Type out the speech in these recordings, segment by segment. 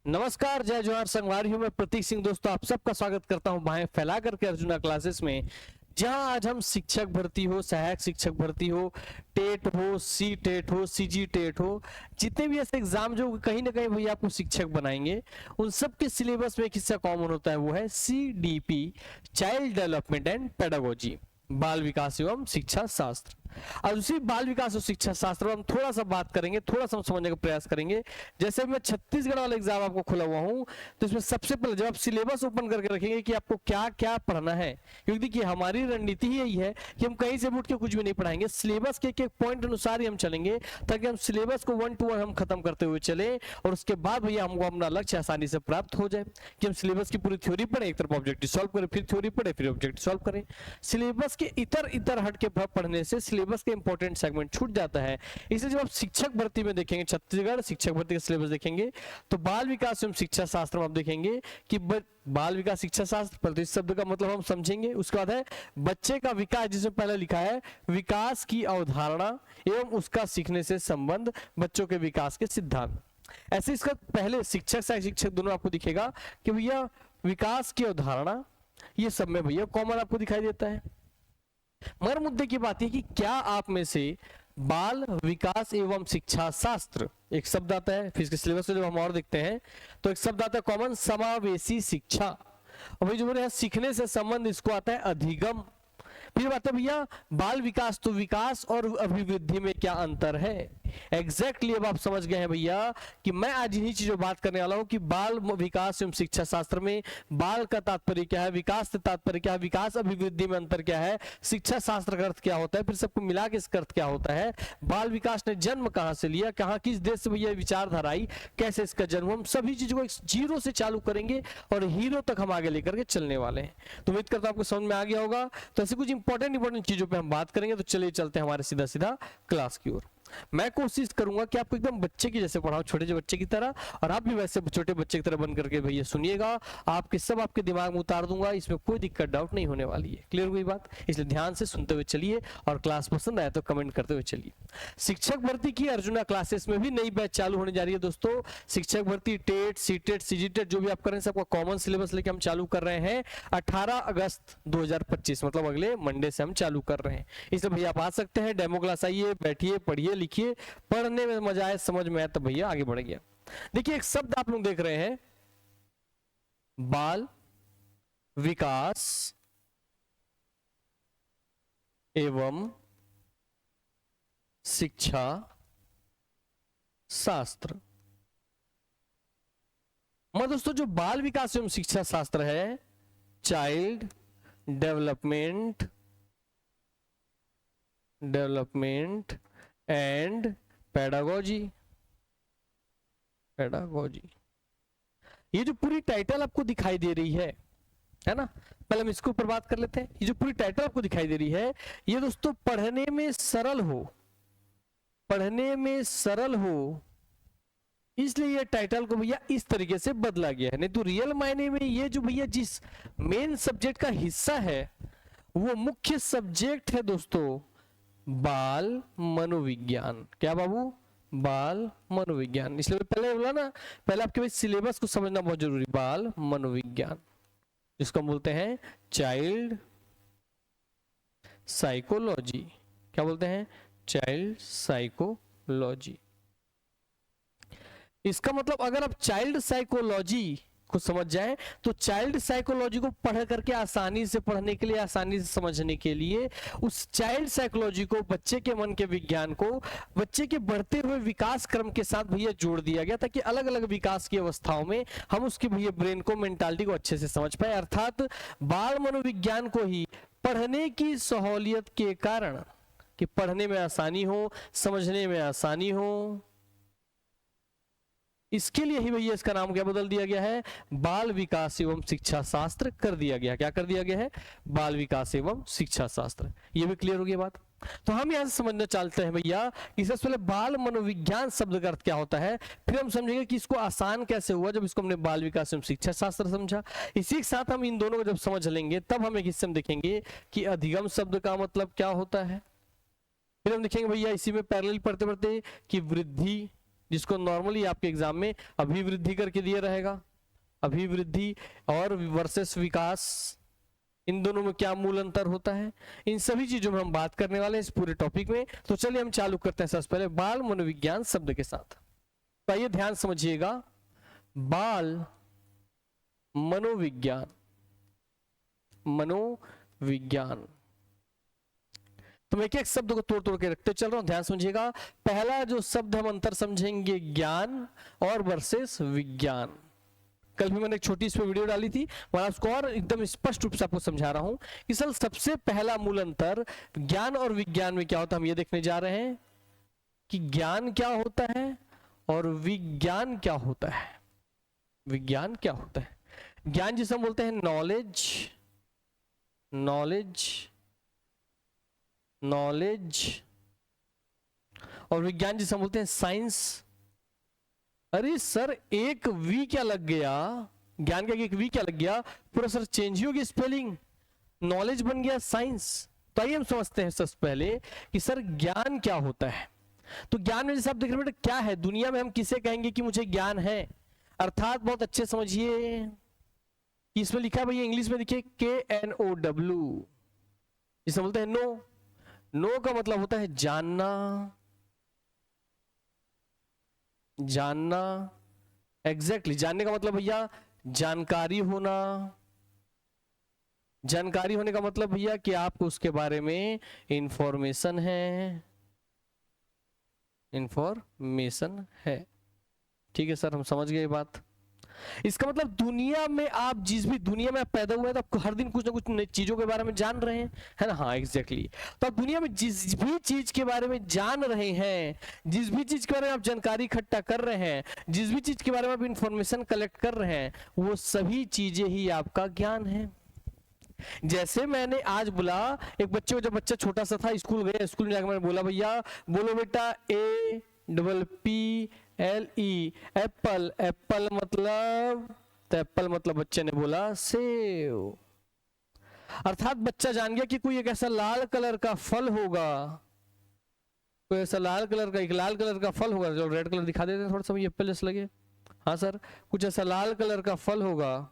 नमस्कार, जय जोहार संगवारी हूं मैं प्रतीक सिंह। दोस्तों, आप सबका स्वागत करता हूं बाहें फैला करके अर्जुना क्लासेस में, जहां आज हम शिक्षक भर्ती हो, सहायक शिक्षक भर्ती हो, टेट हो, सी टेट हो, सीजी टेट हो, जितने भी ऐसे एग्जाम जो कहीं ना कहीं भैया आपको शिक्षक बनाएंगे, उन सब के सिलेबस में एक हिस्सा कॉमन होता है, वो है CDP, child development and pedagogy, बाल विकास एवं शिक्षा शास्त्र। और उसी बाल विकास और शिक्षा शास्त्र में हम थोड़ा सा बात करेंगे, थोड़ा सा हम समझने का प्रयास करेंगे। जैसे मैं छत्तीसगढ़ वाला एग्जाम आपको खुला हुआ हूं, तो इसमें सबसे पहले जब आप सिलेबस ओपन करके रखेंगे कि आपको क्या क्या पढ़ना है, क्योंकि देखिए हमारी रणनीति ही यही है कि हम कहीं से उठ के कुछ भी नहीं पढ़ाएंगे, सिलेबस के एक एक पॉइंट अनुसार ही हम चलेंगे, ताकि हम सिलेबस को 1 to 1 हम खत्म करते हुए चले, और उसके बाद भैया हमको अपना लक्ष्य आसानी से प्राप्त हो जाए कि हम सिलेबस की पूरी थ्योरी पढ़े, एक तरफ ऑब्जेक्टिव सॉल्व करें, फिर थ्योरी पढ़े, फिर ऑब्जेक्टिव सॉल्व करें। सिलेबस के इतर इतर हट के पढ़ने से सिलेबस के इंपॉर्टेंट सेगमेंट छूट जाता है। इसलिए जब आप शिक्षक भर्ती में देखेंगे, छत्तीसगढ़ शिक्षक भर्ती का सिलेबस देखेंगे, तो बाल विकास एवं शिक्षा शास्त्र में आप देखेंगे कि बाल विकास शिक्षा शास्त्र, पर इस शब्द का मतलब हम समझेंगे। उसके बाद है बच्चे का विकास, जिसमें पहले लिखा है विकास की अवधारणा एवं उसका सीखने से संबंध, बच्चों के विकास के सिद्धांत। ऐसे इसका पहले शिक्षक सहायक शिक्षक दोनों आपको दिखेगा कि भैया विकास की अवधारणा, ये सब में भैया कॉमन आपको दिखाई देता है। मगर मुद्दे की बात है कि क्या आप में से बाल विकास एवं शिक्षा शास्त्र एक शब्द आता है, फिर इसके सिलेबस को जब हम और देखते हैं तो एक शब्द आता है कॉमन, समावेशी शिक्षा। और भाई जो बोले सीखने से संबंध, इसको आता है अधिगम। फिर बात है भैया बाल विकास, तो विकास और अभिवृद्धि में क्या अंतर है। एग्जैक्टली अब आप समझ गए हैं भैया कि मैं आज इन्हीं चीजों बात करने वाला हूं कि बाल विकास एवं शिक्षा शास्त्र में बाल का तात्पर्य क्या है, विकास से तात्पर्य क्या है, विकास अभिवृद्धि में अंतर क्या है, शिक्षा शास्त्र का अर्थ क्या होता है, फिर सबको मिला के इसका अर्थ क्या होता है, बाल विकास ने जन्म कहां से लिया, कहां किस देश से भैया विचारधारा आई, कैसे इसका जन्म, हम सभी चीजों को जीरो से चालू करेंगे और हीरो तक हम आगे लेकर के चलने वाले हैं। तो उम्मीद करता हूं आपको समझ में आ गया होगा। तो ऐसे कुछ इंपॉर्टेंट चीजों पे हम बात करेंगे, तो चलिए चलते हैं हमारे सीधा सीधा क्लास की ओर। मैं कोशिश करूंगा कि आपको एकदम बच्चे की जैसे पढ़ाऊं, छोटे से बच्चे की तरह, और आप भी वैसे छोटे बच्चे की तरह बन करके भैया सुनिएगा। आपके सब आपके दिमाग में उतार दूंगा, इसमें कोई दिक्कत डाउट नहीं होने वाली है। क्लियर हुई बात? इसलिए ध्यान से सुनते हुए चलिए, और क्लास पसंद आया तो कमेंट करते हुए चलिए। शिक्षक भर्ती की अर्जुना क्लासेस में भी नई बैच चालू होने जा रही है दोस्तों। शिक्षक भर्ती TET, C TET, CG TET जो भी आप कर रहे हैं, सबका कॉमन सिलेबस लेके हम चालू कर रहे हैं 18 अगस्त 2025, मतलब अगले मंडे से हम चालू कर रहे हैं। इसलिए भैया आप आ सकते हैं, डेमो क्लास आइए, बैठिए, पढ़िए, लिखिए, पढ़ने में मजा आए, समझ में आए, तो भैया आगे बढ़ गया। देखिए एक शब्द आप लोग देख रहे हैं, बाल विकास एवं शिक्षा शास्त्र। दोस्तों जो बाल विकास एवं शिक्षा शास्त्र है, चाइल्ड डेवलपमेंट एंड पेडागोजी, ये जो पूरी टाइटल आपको दिखाई दे रही है ना, पहले हम इसके ऊपर बात कर लेते हैं। ये जो पूरी टाइटल आपको दिखाई दे रही है, ये दोस्तों पढ़ने में सरल हो, इसलिए ये टाइटल को भैया इस तरीके से बदला गया है। नहीं तो रियल मायने में ये जो भैया जिस मेन सब्जेक्ट का हिस्सा है, वो मुख्य सब्जेक्ट है दोस्तों बाल मनोविज्ञान। क्या बाबू? बाल मनोविज्ञान। इसलिए पहले बोला ना, पहले आपके भाई सिलेबस को समझना बहुत जरूरी। बाल मनोविज्ञान, जिसको हम बोलते हैं चाइल्ड साइकोलॉजी। क्या बोलते हैं? Child psychology. इसका मतलब अगर आप चाइल्ड साइकोलॉजी को समझ जाए, तो चाइल्ड साइकोलॉजी को पढ़ करके आसानी से पढ़ने के लिए, आसानी से समझने के लिए, उस चाइल्ड साइकोलॉजी को, बच्चे के मन के विज्ञान को, बच्चे के बढ़ते हुए विकास क्रम के साथ भैया जोड़ दिया गया, ताकि अलग अलग विकास की अवस्थाओं में हम उसके भैया ब्रेन को, मेंटालिटी को अच्छे से समझ पाए। अर्थात बाल मनोविज्ञान को ही पढ़ने की सहूलियत के कारण, कि पढ़ने में आसानी हो, समझने में आसानी हो, इसके लिए ही भैया इसका नाम क्या बदल दिया गया है, बाल विकास एवं शिक्षा शास्त्र कर दिया गया। क्या कर दिया गया है? बाल विकास एवं शिक्षा शास्त्र। ये भी क्लियर हो गई बात। तो हम यहां से समझना चाहते हैं भैया कि सबसे पहले बाल मनोविज्ञान शब्द का अर्थ क्या होता है, फिर हम समझेंगे कि इसको आसान कैसे हुआ जब इसको हमने बाल विकास एवं शिक्षा शास्त्र समझा। इसी के साथ हम इन दोनों को जब समझ लेंगे, तब हम एक हिस्से में देखेंगे कि अधिगम शब्द का मतलब क्या होता है। फिर हम देखेंगे भैया इसी में पैरेलल पढ़ते पढ़ते कि वृद्धि जिसको नॉर्मली आपके एग्जाम में अभिवृद्धि करके दिया रहेगा। अभिवृद्धि और वर्सेस विकास, इन दोनों में क्या मूल अंतर होता है, इन सभी चीजों में हम बात करने वाले हैं इस पूरे टॉपिक में। तो चलिए हम चालू करते हैं सबसे पहले बाल मनोविज्ञान शब्द के साथ। तो आइए ध्यान समझिएगा, बाल मनोविज्ञान, मनोविज्ञान। तो मैं एक शब्द को तोड़ तोड़ के रखते चल रहा हूं, ध्यान समझिएगा। पहला जो शब्द हम अंतर समझेंगे ज्ञान और वर्सेस विज्ञान। कल भी मैंने एक छोटी इस पे वीडियो डाली थी, वहां उसको और एकदम स्पष्ट रूप से आपको समझा रहा हूं कि सर सबसे पहला मूल अंतर ज्ञान और विज्ञान में क्या होता है, हम ये देखने जा रहे हैं कि ज्ञान क्या होता है और विज्ञान क्या होता है। विज्ञान क्या होता है? ज्ञान जिसे हम बोलते हैं नॉलेज, नॉलेज, नॉलेज, और विज्ञान जिसे हम बोलते हैं साइंस। अरे सर एक वी क्या लग गया, ज्ञान का एक वी क्या लग गया, पूरा सर चेंज ही होगी स्पेलिंग, नॉलेज बन गया साइंस। तो आइए हम समझते हैं सबसे पहले कि सर ज्ञान क्या होता है। तो ज्ञान में जैसे आप देख रहे हैं क्या है, दुनिया में हम किसे कहेंगे कि मुझे ज्ञान है, अर्थात बहुत अच्छे समझिए कि इसमें लिखा है भैया, इंग्लिश में देखिए KNOW, जिसे बोलते हैं नो। नो का मतलब होता है जानना, जानना, एग्जैक्टली जानने का मतलब भैया जानकारी होना। जानकारी होने का मतलब भैया कि आपको उसके बारे में इंफॉर्मेशन है, इंफॉर्मेशन है। ठीक है सर, हम समझ गए बात। इसका मतलब दुनिया में आप जिस भी दुनिया में आप पैदा हुए हैं तो आपको हर दिन कुछ ना कुछ नई चीजों के बारे में जान रहे हैं, है ना? हाँ एग्जैक्टली। तो आप दुनिया में जिस भी चीज के बारे में जान रहे हैं, जिस भी चीज के बारे में आप जानकारी इकट्ठा कर रहे हैं, जिस भी चीज के बारे में आप इंफॉर्मेशन कलेक्ट कर रहे हैं, वो सभी चीजें ही आपका ज्ञान है। जैसे मैंने आज बोला एक बच्चे को, जब बच्चा छोटा सा था स्कूल गया, स्कूल में जाकर मैंने बोला भैया बोलो बेटा APPLE एप्पल। एप्पल मतलब, तो एप्पल मतलब बच्चे ने बोला सेव। अर्थात बच्चा जान गया कि कोई एक ऐसा लाल कलर का फल होगा, कोई ऐसा लाल कलर का, एक लाल कलर का फल होगा। जो रेड कलर दिखा देते हैं थोड़ा सा एप्पल जैसा लगे, हाँ सर, कुछ ऐसा लाल कलर का फल होगा।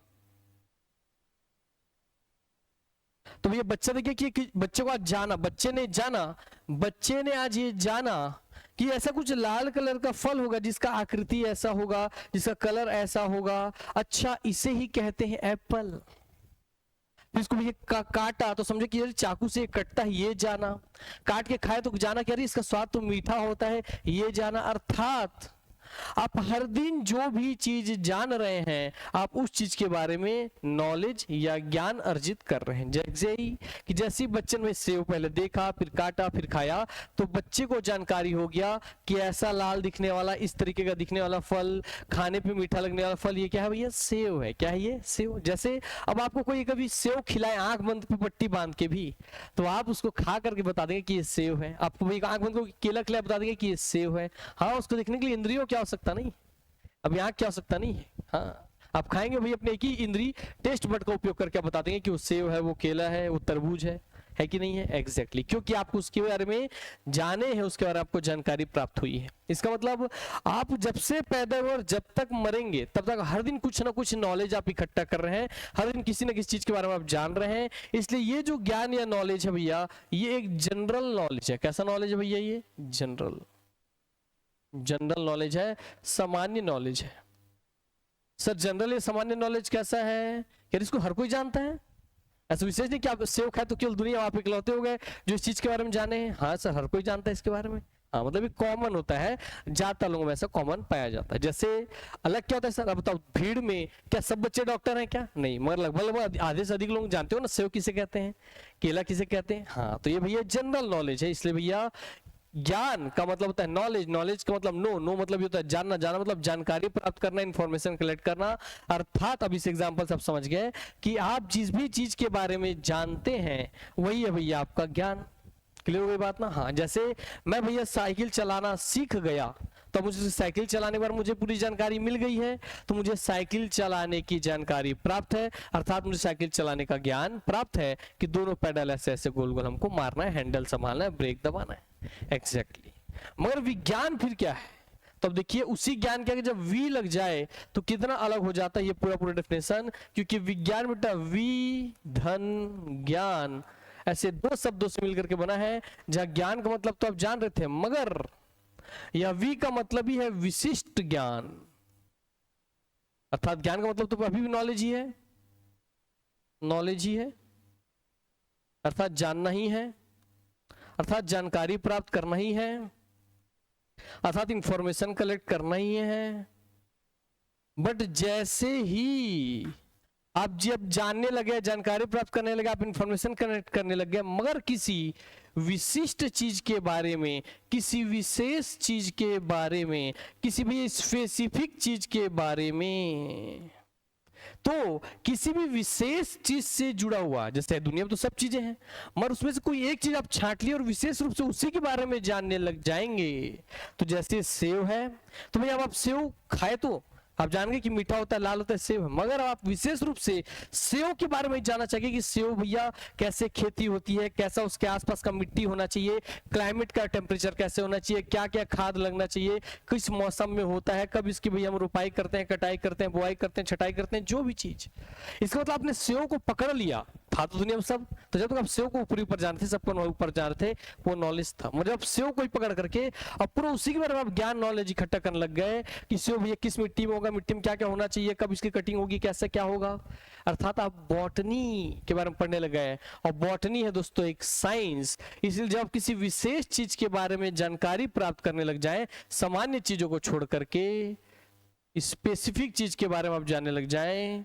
तो भैया बच्चा देखिए कि बच्चे को आज जाना, बच्चे ने आज ये जाना कि ऐसा कुछ लाल कलर का फल होगा जिसका आकृति ऐसा होगा, जिसका कलर ऐसा होगा। अच्छा, इसे ही कहते हैं एप्पल। फिर इसको भैया काटा तो समझे कि चाकू से कटता है, ये जाना। काट के खाए तो जाना कि अरे इसका स्वाद तो मीठा होता है, ये जाना। अर्थात आप हर दिन जो भी चीज जान रहे हैं, आप उस चीज के बारे में नॉलेज या ज्ञान अर्जित कर रहे हैं। जैसे ही कि जैसे बच्चे ने सेव पहले देखा, फिर काटा, फिर खाया, तो बच्चे को जानकारी हो गया कि ऐसा लाल दिखने वाला, इस तरीके का दिखने वाला फल, खाने पे मीठा लगने वाला फल, ये क्या है भैया? सेव है। क्या है ये? सेव। जैसे अब आपको कोई कभी सेव खिलाए आंख बंद पे पट्टी बांध के भी, तो आप उसको खा करके बता देंगे कि ये सेव है। आपको भाई आंख बंद को केला खिलाए बता देंगे कि ये सेव है। हाँ, उसको देखने के लिए इंद्रियों क्या हो सकता नहीं, अब यहाँ क्या हो सकता नहीं है। हाँ, आप खाएंगे भाई अपने एक ही इंद्री टेस्ट बड का उपयोग करके बता देंगे कि वो सेव है, वो केला है, वो तरबूज है कि नहीं है? एग्जैक्टली, क्योंकि आपको उसके बारे में जाने हैं, उसके बारे में आपको जानकारी प्राप्त हुई है। इसका मतलब आप जब से पैदा हुए और जब तक मरेंगे तब तक हर दिन कुछ ना कुछ नॉलेज आप इकट्ठा कर रहे हैं, हर दिन किसी ना किसी चीज के बारे में आप जान रहे हैं। इसलिए ये जो ज्ञान या नॉलेज है भैया, ये एक जनरल नॉलेज है। कैसा नॉलेज है भैया? ये जनरल नॉलेज है, सामान्य नॉलेज है। सर जनरल या सामान्य नॉलेज कैसा है? क्या इसको हर कोई जानता है? ऐसा विशेष नहीं कि आप सेव खाए तो केवल दुनिया आप इकलौते हो गए जो इस चीज के बारे में जाने हैं। हाँ सर, हर कोई जानता है इसके बारे में। हाँ, मतलब ये कॉमन होता है, ज्यादा लोगों में ऐसा कॉमन पाया जाता है। जैसे अलग क्या होता है सर? अब बताओ, भीड़ में क्या सब बच्चे डॉक्टर हैं? क्या नहीं, मगर लगभग आधे से अधिक लोग जानते हो ना सेव किसे कहते हैं, केला किसे कहते हैं। हाँ, तो ये भैया जनरल नॉलेज है। इसलिए भैया ज्ञान का मतलब होता है नॉलेज, नॉलेज का मतलब नो मतलब ये होता है जानना, जाना मतलब जानकारी प्राप्त करना, इंफॉर्मेशन कलेक्ट करना। अर्थात अब इस एग्जांपल से आप समझ गए कि आप जिस भी चीज के बारे में जानते हैं वही है भैया आपका ज्ञान। क्लियर हो गई बात ना? हाँ, जैसे मैं भैया साइकिल चलाना सीख गया तो मुझे साइकिल चलाने पर मुझे पूरी जानकारी मिल गई है, तो मुझे साइकिल चलाने की जानकारी प्राप्त है। अर्थात मुझे साइकिल चलाने का ज्ञान प्राप्त है कि दोनों पैडल ऐसे ऐसे गोल गोल हमको मारना है, हैंडल संभालना है, ब्रेक दबाना है। एग्जैक्टली। मगर विज्ञान फिर क्या है? तो अब देखिए उसी ज्ञान के आगे जब वी लग जाए तो कितना अलग हो जाता है ये पूरा पूरा डेफिनेशन, क्योंकि विज्ञान बेटा वी धन ज्ञान ऐसे दो शब्दों से मिलकर के बना है, जहां ज्ञान का मतलब तो आप जान रहे थे, मगर यह वी का मतलब ही है विशिष्ट ज्ञान, अर्थात ज्ञान का मतलब तो अभी भी नॉलेज ही है, नॉलेज ही है, अर्थात जानना ही है, अर्थात जानकारी प्राप्त करना ही है, अर्थात इंफॉर्मेशन कलेक्ट करना ही है। बट जैसे ही आप जब जानने लगे, जानकारी प्राप्त करने लगे, आप इंफॉर्मेशन कलेक्ट करने लगे, मगर किसी विशिष्ट चीज के बारे में, किसी विशेष चीज के बारे में, किसी भी स्पेसिफिक चीज के बारे में, तो किसी भी विशेष चीज से जुड़ा हुआ, जैसे दुनिया में तो सब चीजें हैं, मगर उसमें से कोई एक चीज आप छांट लिए और विशेष रूप से उसी के बारे में जानने लग जाएंगे। तो जैसे सेव है, तो भैया आप सेव खाए तो आप जानेंगे कि मीठा होता है, लाल होता है, सेव है, मगर आप विशेष रूप से सेव के बारे में जानना चाहिए कि सेव भैया कैसे खेती होती है, कैसा उसके आसपास का मिट्टी होना चाहिए, क्लाइमेट का टेम्परेचर कैसे होना चाहिए, क्या क्या खाद लगना चाहिए, किस मौसम में होता है, कब इसकी भैया हम रुपाई करते हैं, कटाई करते हैं, बुआई करते हैं, छटाई करते हैं, जो भी चीज। इसका मतलब आपने सेव को पकड़ लिया, था तो दुनिया में सब, तो जब तक आप सेव को ऊपर ऊपर जानते थे, सबको ऊपर जान रहे थे, वो नॉलेज था। मतलब आप सेव को ही पकड़ करके अब पूरा उसी के बारे में आप ज्ञान नॉलेज इकट्ठा करने लग गए कि सेव भैया किस मिट्टी में होगा, मिट्टी में क्या क्या होना चाहिए, कब इसकी कटिंग होगी, कैसे क्या होगा, अर्थात आप बॉटनी के बारे में पढ़ने लग गए। और बॉटनी है दोस्तों एक साइंस, इसलिए जब किसी विशेष चीज के बारे में जानकारी प्राप्त करने लग जाए, सामान्य चीजों को छोड़ करके स्पेसिफिक चीज के बारे में आप जानने लग जाए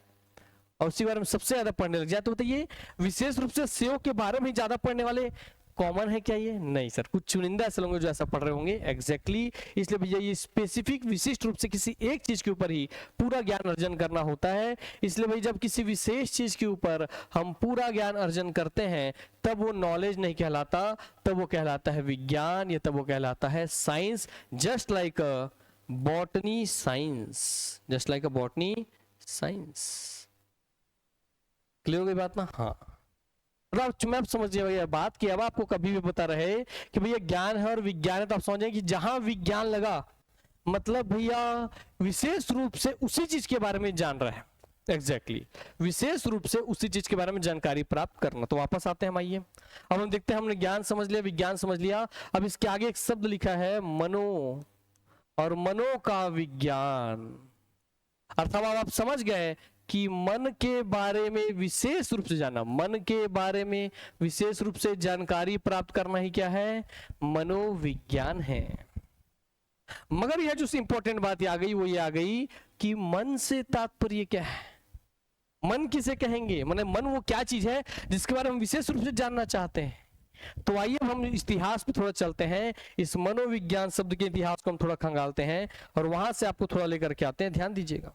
और उसी बारे में सबसे ज्यादा पढ़ने लग जाए, तो बताइए विशेष रूप से सेव के बारे में ज्यादा पढ़ने वाले कॉमन है क्या? ये नहीं सर, कुछ चुनिंदा ऐसे लोग जो ऐसा पढ़ रहे होंगे। एग्जैक्टली इसलिए भैया ये स्पेसिफिक विशिष्ट रूप से किसी एक चीज के ऊपर ही पूरा ज्ञान अर्जन करना होता है। इसलिए भाई जब किसी विशेष चीज के ऊपर हम पूरा ज्ञान अर्जन करते हैं तब वो नॉलेज नहीं कहलाता, तब वो कहलाता है विज्ञान, या तब वो कहलाता है साइंस। जस्ट लाइक अ बॉटनी साइंस, जस्ट लाइक अ बॉटनी साइंस। क्लियर हो गई बात ना? हाँ, मैं समझिए भैया बात की। अब आपको कभी भी बता रहे कि भैया ज्ञान है और विज्ञान है, तो आप समझें कि जहां विज्ञान लगा मतलब भैया विशेष रूप से उसी चीज के बारे में जान रहा है। एग्जैक्टली विशेष रूप से उसी चीज के बारे में जानकारी प्राप्त करना। तो वापस आते हैं हम, आइए अब हम देखते हैं, हमने ज्ञान समझ लिया, विज्ञान समझ लिया। अब इसके आगे एक शब्द लिखा है मनो, और मनो का विज्ञान। अर्थात आप समझ गए कि मन के बारे में विशेष रूप से जानना, मन के बारे में विशेष रूप से जानकारी प्राप्त करना ही क्या है? मनोविज्ञान है। मगर यह जो इंपॉर्टेंट बात आ गई वो ये आ गई कि मन से तात्पर्य क्या है? मन किसे कहेंगे? माने मन वो क्या चीज है जिसके बारे में हम विशेष रूप से जानना चाहते हैं। तो आइए हम इतिहास पे थोड़ा चलते हैं, इस मनोविज्ञान शब्द के इतिहास को हम थोड़ा खंगालते हैं और वहां से आपको थोड़ा लेकर के आते हैं। ध्यान दीजिएगा।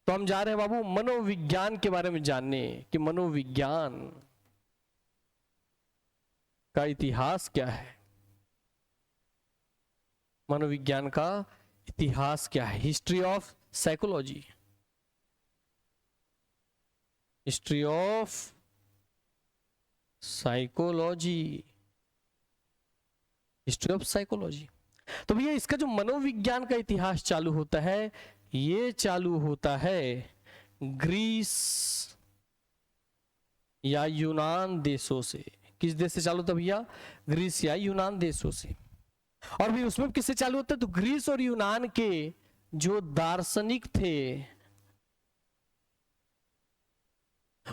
तो हम जा रहे हैं बाबू मनोविज्ञान के बारे में जानने कि मनोविज्ञान का इतिहास क्या है, मनोविज्ञान का इतिहास क्या है। History of psychology, history of psychology, history of psychology. तो भैया इसका जो मनोविज्ञान का इतिहास चालू होता है, ये चालू होता है ग्रीस या यूनान देशों से। किस देश से चालू होता भैया? ग्रीस या यूनान देशों से। और भी उसमें किससे चालू होता है? तो ग्रीस और यूनान के जो दार्शनिक थे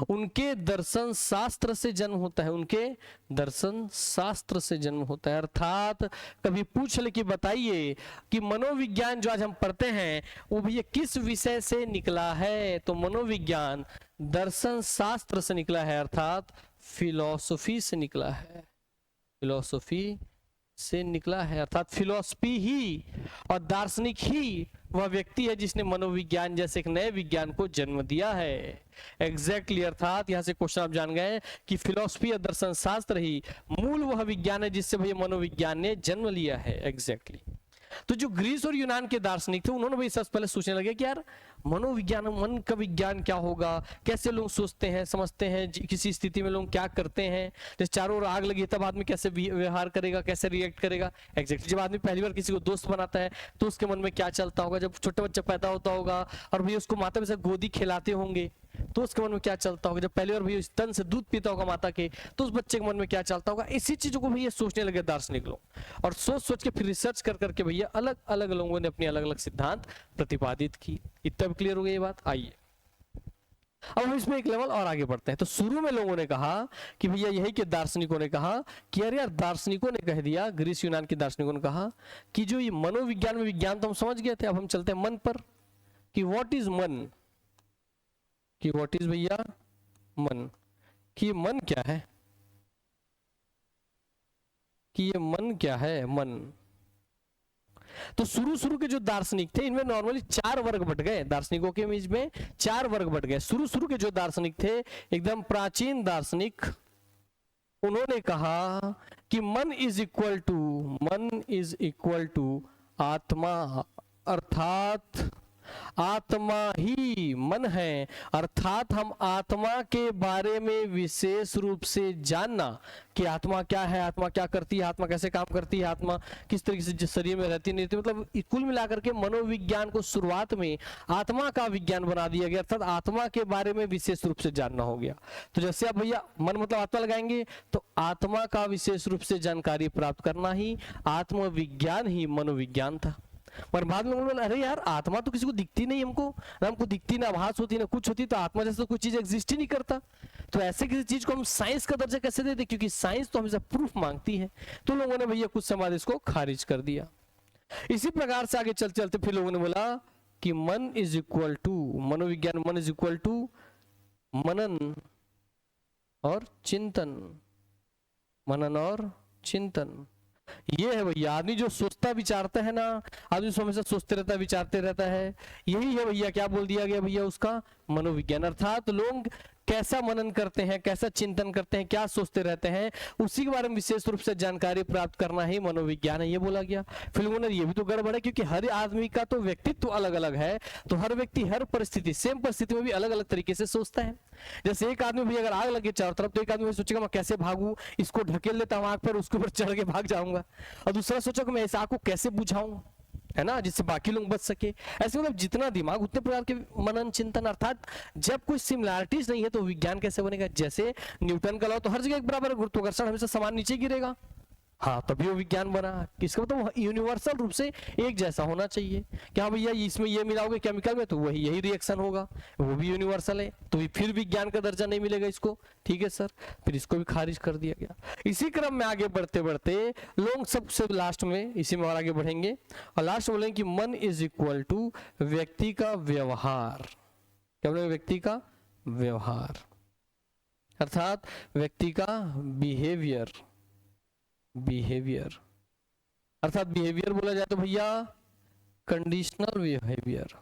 उनके दर्शन शास्त्र से जन्म होता है, उनके दर्शन शास्त्र से जन्म होता है। अर्थात कभी पूछ ले कि बताइए कि मनोविज्ञान जो आज हम पढ़ते हैं वो भैया किस विषय से निकला है? तो मनोविज्ञान दर्शन शास्त्र से निकला है, अर्थात फिलॉसफी से निकला है, फिलॉसफी से निकला है। अर्थात फिलॉसफी ही और दार्शनिक ही वह व्यक्ति है जिसने मनोविज्ञान जैसे एक नए विज्ञान को जन्म दिया है। एग्जैक्टली अर्थात यहां से क्वेश्चन आप जान गए कि फिलॉसफी और दर्शन शास्त्र ही मूल वह विज्ञान है जिससे भैया मनोविज्ञान ने जन्म लिया है। एग्जैक्टली तो जो ग्रीस और यूनान के दार्शनिक थे उन्होंने भी सबसे पहले सोचने लगे कि यार मनोविज्ञान, मन का विज्ञान क्या होगा, कैसे लोग सोचते हैं, समझते हैं, किसी स्थिति में लोग क्या करते हैं, जैसे चारों ओर आग लगी तब आदमी कैसे व्यवहार करेगा, कैसे रिएक्ट करेगा। एग्जैक्टली जब आदमी पहली बार किसी को दोस्त बनाता है तो उसके मन में क्या चलता होगा, जब छोटा बच्चा पैदा होता होगा और भैया उसको माता पिता गोदी खिलाते होंगे तो उसके मन में क्या चलता होगा, जब पहली बार भैया स्तन से दूध पीता होगा माता के तो उस बच्चे के मन में क्या चलता होगा। इसी चीजों को भैया सोचने लगे दार्शनिक लोग, और सोच सोच के फिर रिसर्च कर करके भैया अलग अलग लोगों ने अपनी अलग अलग सिद्धांत प्रतिपादित की। इतना भी क्लियर हो गया ये बात। आइए अब हम इसमें एक लेवल और आगे बढ़ते हैं। तो शुरू में लोगों ने कहा कि भैया यही के दार्शनिकों ने कहा कि अरे यार, दार्शनिकों ने कह दिया, ग्रीस यूनान के दार्शनिकों ने कहा कि जो ये मनोविज्ञान में विज्ञान तो हम समझ गए थे, अब हम चलते हैं मन पर कि व्हाट इज मन, कि व्हाट इज भैया मन, कि मन क्या है, कि ये मन क्या है, मन। तो शुरू के जो दार्शनिक थे इनमें नॉर्मली 4 वर्ग बट गए, दार्शनिकों के बीच में 4 वर्ग बट गए। शुरू के जो दार्शनिक थे एकदम प्राचीन दार्शनिक, उन्होंने कहा कि मन इज इक्वल टू आत्मा, अर्थात आत्मा ही मन है, अर्थात हम आत्मा के बारे में विशेष रूप से जानना कि आत्मा क्या है, आत्मा क्या करती है, आत्मा कैसे काम करती है, आत्मा किस तरीके से जिस शरीर में रहती नहीं रहती, मतलब कुल मिलाकर के मनोविज्ञान को शुरुआत में आत्मा का विज्ञान बना दिया गया, अर्थात आत्मा के बारे में विशेष रूप से जानना हो गया। तो जैसे आप भैया मन मतलब आत्मा लगाएंगे तो आत्मा का विशेष रूप से जानकारी प्राप्त करना ही आत्मविज्ञान ही मनोविज्ञान था। पर बाद में उन्होंने अरे यार, आत्मा तो किसी को दिखती नहीं, हमको दिखती ना, आभास होती ना कुछ होती, तो आत्मा जैसा कोई चीज एग्जिस्ट ही नहीं करता, तो ऐसे किसी चीज को हम साइंस का दर्जा कैसे दे दे, क्योंकि साइंस तो हमेशा प्रूफ मांगती है। तो लोगों ने भैया कुछ समय इसको खारिज कर दिया। इसी प्रकार से आगे चलते चलते फिर लोगों ने बोला कि मन इज इक्वल टू, मनोविज्ञान मन इज इक्वल टू मनन और चिंतन, मनन और चिंतन। ये है भैया, आदमी जो सोचता विचारता है ना, आदमी हमेशा सोचते रहता है, विचारते रहता है, यही है भैया क्या बोल दिया गया भैया, उसका मनोविज्ञान। अर्थात लोग कैसा मनन करते हैं, कैसा चिंतन करते हैं, क्या सोचते रहते हैं, उसी के बारे में विशेष रूप से जानकारी प्राप्त करना ही मनोविज्ञान है, ये बोला गया। फिर लोगों ने ये भी तो गड़बड़ है, क्योंकि हर आदमी का तो व्यक्तित्व अलग अलग है, तो हर व्यक्ति हर परिस्थिति, सेम परिस्थिति में भी अलग अलग तरीके से सोचता है। जैसे एक आदमी भी अगर आग लगे चारों तरफ, तो एक आदमी सोचेगा मैं कैसे भागूं, इसको ढकेल लेता हूं आग पर, उसके ऊपर चढ़ के भाग जाऊंगा, और दूसरा सोचेगा मैं इस आग को कैसे बुझाऊं, है ना, जिससे बाकी लोग बच सके। ऐसे मतलब जितना दिमाग उतने प्रकार के मनन चिंतन। अर्थात जब कोई सिमिलैरिटीज नहीं है तो विज्ञान कैसे बनेगा। जैसे न्यूटन का लॉ, तो हर जगह एक बराबर गुरुत्वाकर्षण, हमेशा समान नीचे गिरेगा, हाँ तभी वो विज्ञान बना। किसका मतलब यूनिवर्सल रूप से एक जैसा होना चाहिए कि हाँ भैया इसमें ये मिलाओगे केमिकल में तो वही यही रिएक्शन होगा, वो भी यूनिवर्सल है, तो फिर विज्ञान का दर्जा नहीं मिलेगा इसको। ठीक है सर, फिर इसको भी खारिज कर दिया गया। इसी क्रम में आगे बढ़ते बढ़ते लोग सबसे लास्ट में, इसी में और आगे बढ़ेंगे और लास्ट में बोलेंगे कि मन इज इक्वल टू व्यक्ति का व्यवहार। क्या बोलेंगे? व्यक्ति का व्यवहार, अर्थात व्यक्ति का बिहेवियर। बिहेवियर अर्थात बिहेवियर बोला जाए तो भैया कंडीशनल बिहेवियर,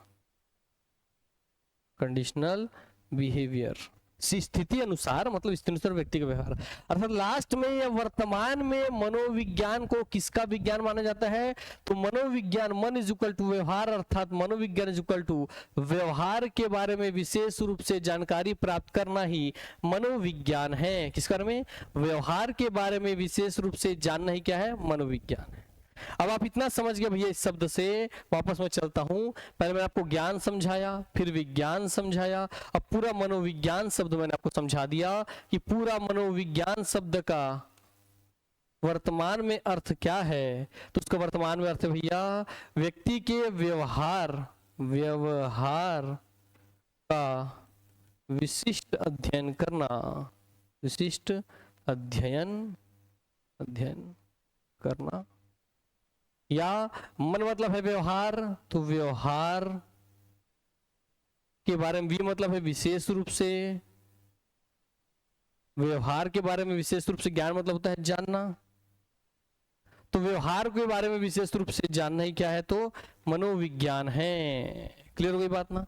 कंडीशनल बिहेवियर स्थिति अनुसार, मतलब स्थिति अनुसार व्यक्ति का व्यवहार। अर्थात लास्ट में या वर्तमान में मनोविज्ञान को किसका विज्ञान माना जाता है? तो मनोविज्ञान, मन इज इक्वल टू व्यवहार, अर्थात मनोविज्ञान इज इक्वल टू व्यवहार के बारे में विशेष रूप से जानकारी प्राप्त करना ही मनोविज्ञान है। किस बारे में? व्यवहार के बारे में विशेष रूप से जानना ही क्या है? मनोविज्ञान है। अब आप इतना समझ गए भैया इस शब्द से, वापस मैं चलता हूं। पहले मैंने आपको ज्ञान समझाया, फिर विज्ञान समझाया, अब पूरा मनोविज्ञान शब्द मैंने आपको समझा दिया कि पूरा मनोविज्ञान शब्द का वर्तमान में अर्थ क्या है। तो उसका वर्तमान में अर्थ है भैया व्यक्ति के व्यवहार का विशिष्ट अध्ययन करना, विशिष्ट अध्ययन करना। या मन मतलब है व्यवहार, तो व्यवहार के बारे में, भी मतलब है विशेष रूप से, व्यवहार के बारे में विशेष रूप से, ज्ञान मतलब होता है जानना, तो व्यवहार के बारे में विशेष रूप से जानना ही क्या है? तो मनोविज्ञान है। क्लियर हो गई बात ना?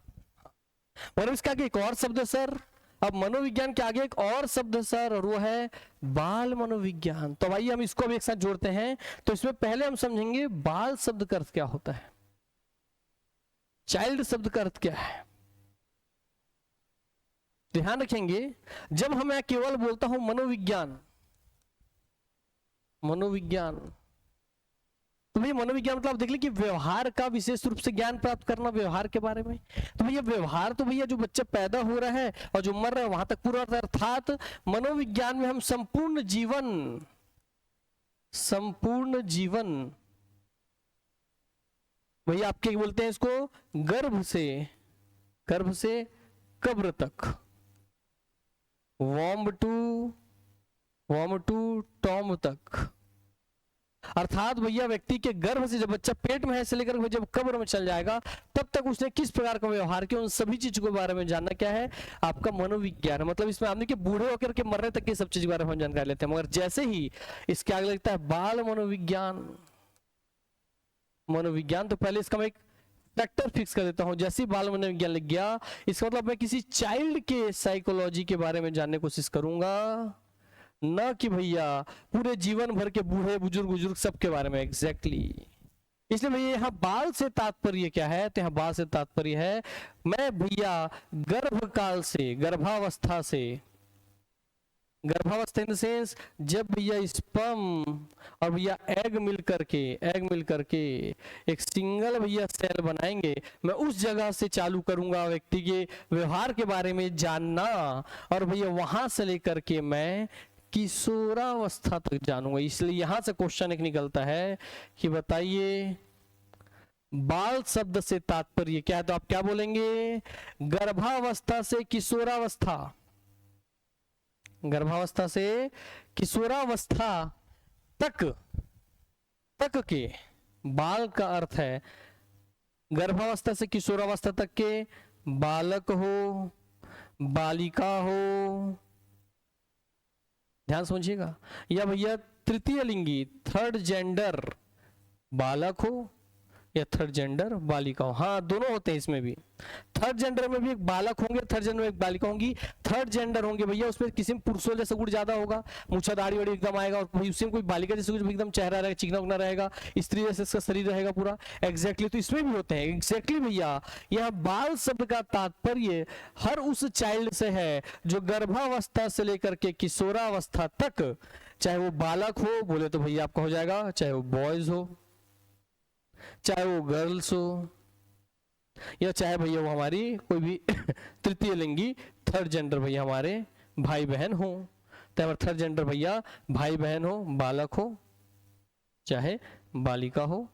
और इसका एक और शब्द है सर, अब मनोविज्ञान के आगे एक और शब्द है सर, और वो है बाल मनोविज्ञान। तो भाई हम इसको भी एक साथ जोड़ते हैं। तो इसमें पहले हम समझेंगे बाल शब्द का अर्थ क्या होता है, चाइल्ड शब्द का अर्थ क्या है। ध्यान रखेंगे, जब हम मैं केवल बोलता हूं मनोविज्ञान, मनोविज्ञान, तो भैया मनोविज्ञान मतलब देख लीजिए कि व्यवहार का विशेष रूप से ज्ञान प्राप्त करना, व्यवहार के बारे में। तो भैया व्यवहार तो भैया जो बच्चा पैदा हो रहा है और जो मर रहा है वहां तक पूरा, अर्थात मनोविज्ञान में हम संपूर्ण जीवन, संपूर्ण जीवन भैया आपके बोलते हैं इसको गर्भ से, गर्भ से कब्र तक, वॉम्ब टू टॉम तक, अर्थात भैया व्यक्ति के गर्भ से जब बच्चा पेट में है से लेकर जब कब्र में चल जाएगा तब तक उसने किस प्रकार का व्यवहार किया, उन सभी चीजों के बारे में जानना क्या है आपका मनोविज्ञान। मतलब इसमें आपने कि बूढ़े होकर के मरने तक की सब चीज के बारे में हम जानकारी लेते हैं, मगर जैसे ही इसके आगे लगता है बाल मनोविज्ञान, मनोविज्ञान, तो पहले इसका मैं एक फैक्टर फिक्स कर देता हूं। जैसे ही बाल मनोविज्ञान लग गया, इसका मतलब मैं किसी चाइल्ड के साइकोलॉजी के बारे में जानने की कोशिश करूंगा, न कि भैया पूरे जीवन भर के बूढ़े बुजुर्ग सबके बारे में। एग्जैक्टली इसलिए भैया यहाँ बाल से तात्पर्य क्या है, तो यहाँ बाल से तात्पर्य है मैं भैया गर्भकाल से, गर्भावस्था से, गर्भावस्था इन द सेंस जब भैया स्पर्म और भैया एग मिल करके एक सिंगल भैया सेल बनाएंगे, मैं उस जगह से चालू करूंगा व्यक्ति के व्यवहार के बारे में जानना, और भैया वहां से लेकर के मैं किशोरावस्था तक जानूंगा। इसलिए यहां से क्वेश्चन एक निकलता है कि बताइए बाल शब्द से तात्पर्य क्या है, तो आप क्या बोलेंगे, गर्भावस्था से किशोरावस्था, गर्भावस्था से किशोरावस्था तक, तक के बाल का अर्थ है गर्भावस्था से किशोरावस्था तक के बालक हो, बालिका हो, ध्यान समझिएगा, या भैया तृतीय लिंगी थर्ड जेंडर बालक हो या थर्ड जेंडर बालिका हो। हाँ दोनों होते हैं इसमें भी, थर्ड जेंडर में भी एक बालक होंगे, थर्ड जेंडर में एक बालिका होंगी। थर्ड जेंडर होंगे भैया उसमें किसी में पुरुषों जैसा गुण ज्यादा होगा, मुछा दाढ़ी वाड़ी एकदम आएगा, और भाई उसी में कोई बालिका जैसे कुछ एकदम चेहरा रहेगा, चिकना उकना रहेगा, स्त्री जैसे इसका शरीर रहेगा पूरा। एग्जैक्टली तो इसमें भी होते हैं। एग्जैक्टली भैया यह बाल शब्द का तात्पर्य हर उस चाइल्ड से है जो गर्भावस्था से लेकर के किशोरावस्था तक, चाहे वो बालक हो बोले तो भैया आपका हो जाएगा, चाहे वो बॉयज हो, चाहे वो गर्ल्स हो, या चाहे भैया वो हमारी कोई भी तृतीय लिंगी थर्ड जेंडर भैया हमारे भाई बहन हो, तो थर्ड जेंडर भैया भाई बहन हो, बालक हो चाहे बालिका हो,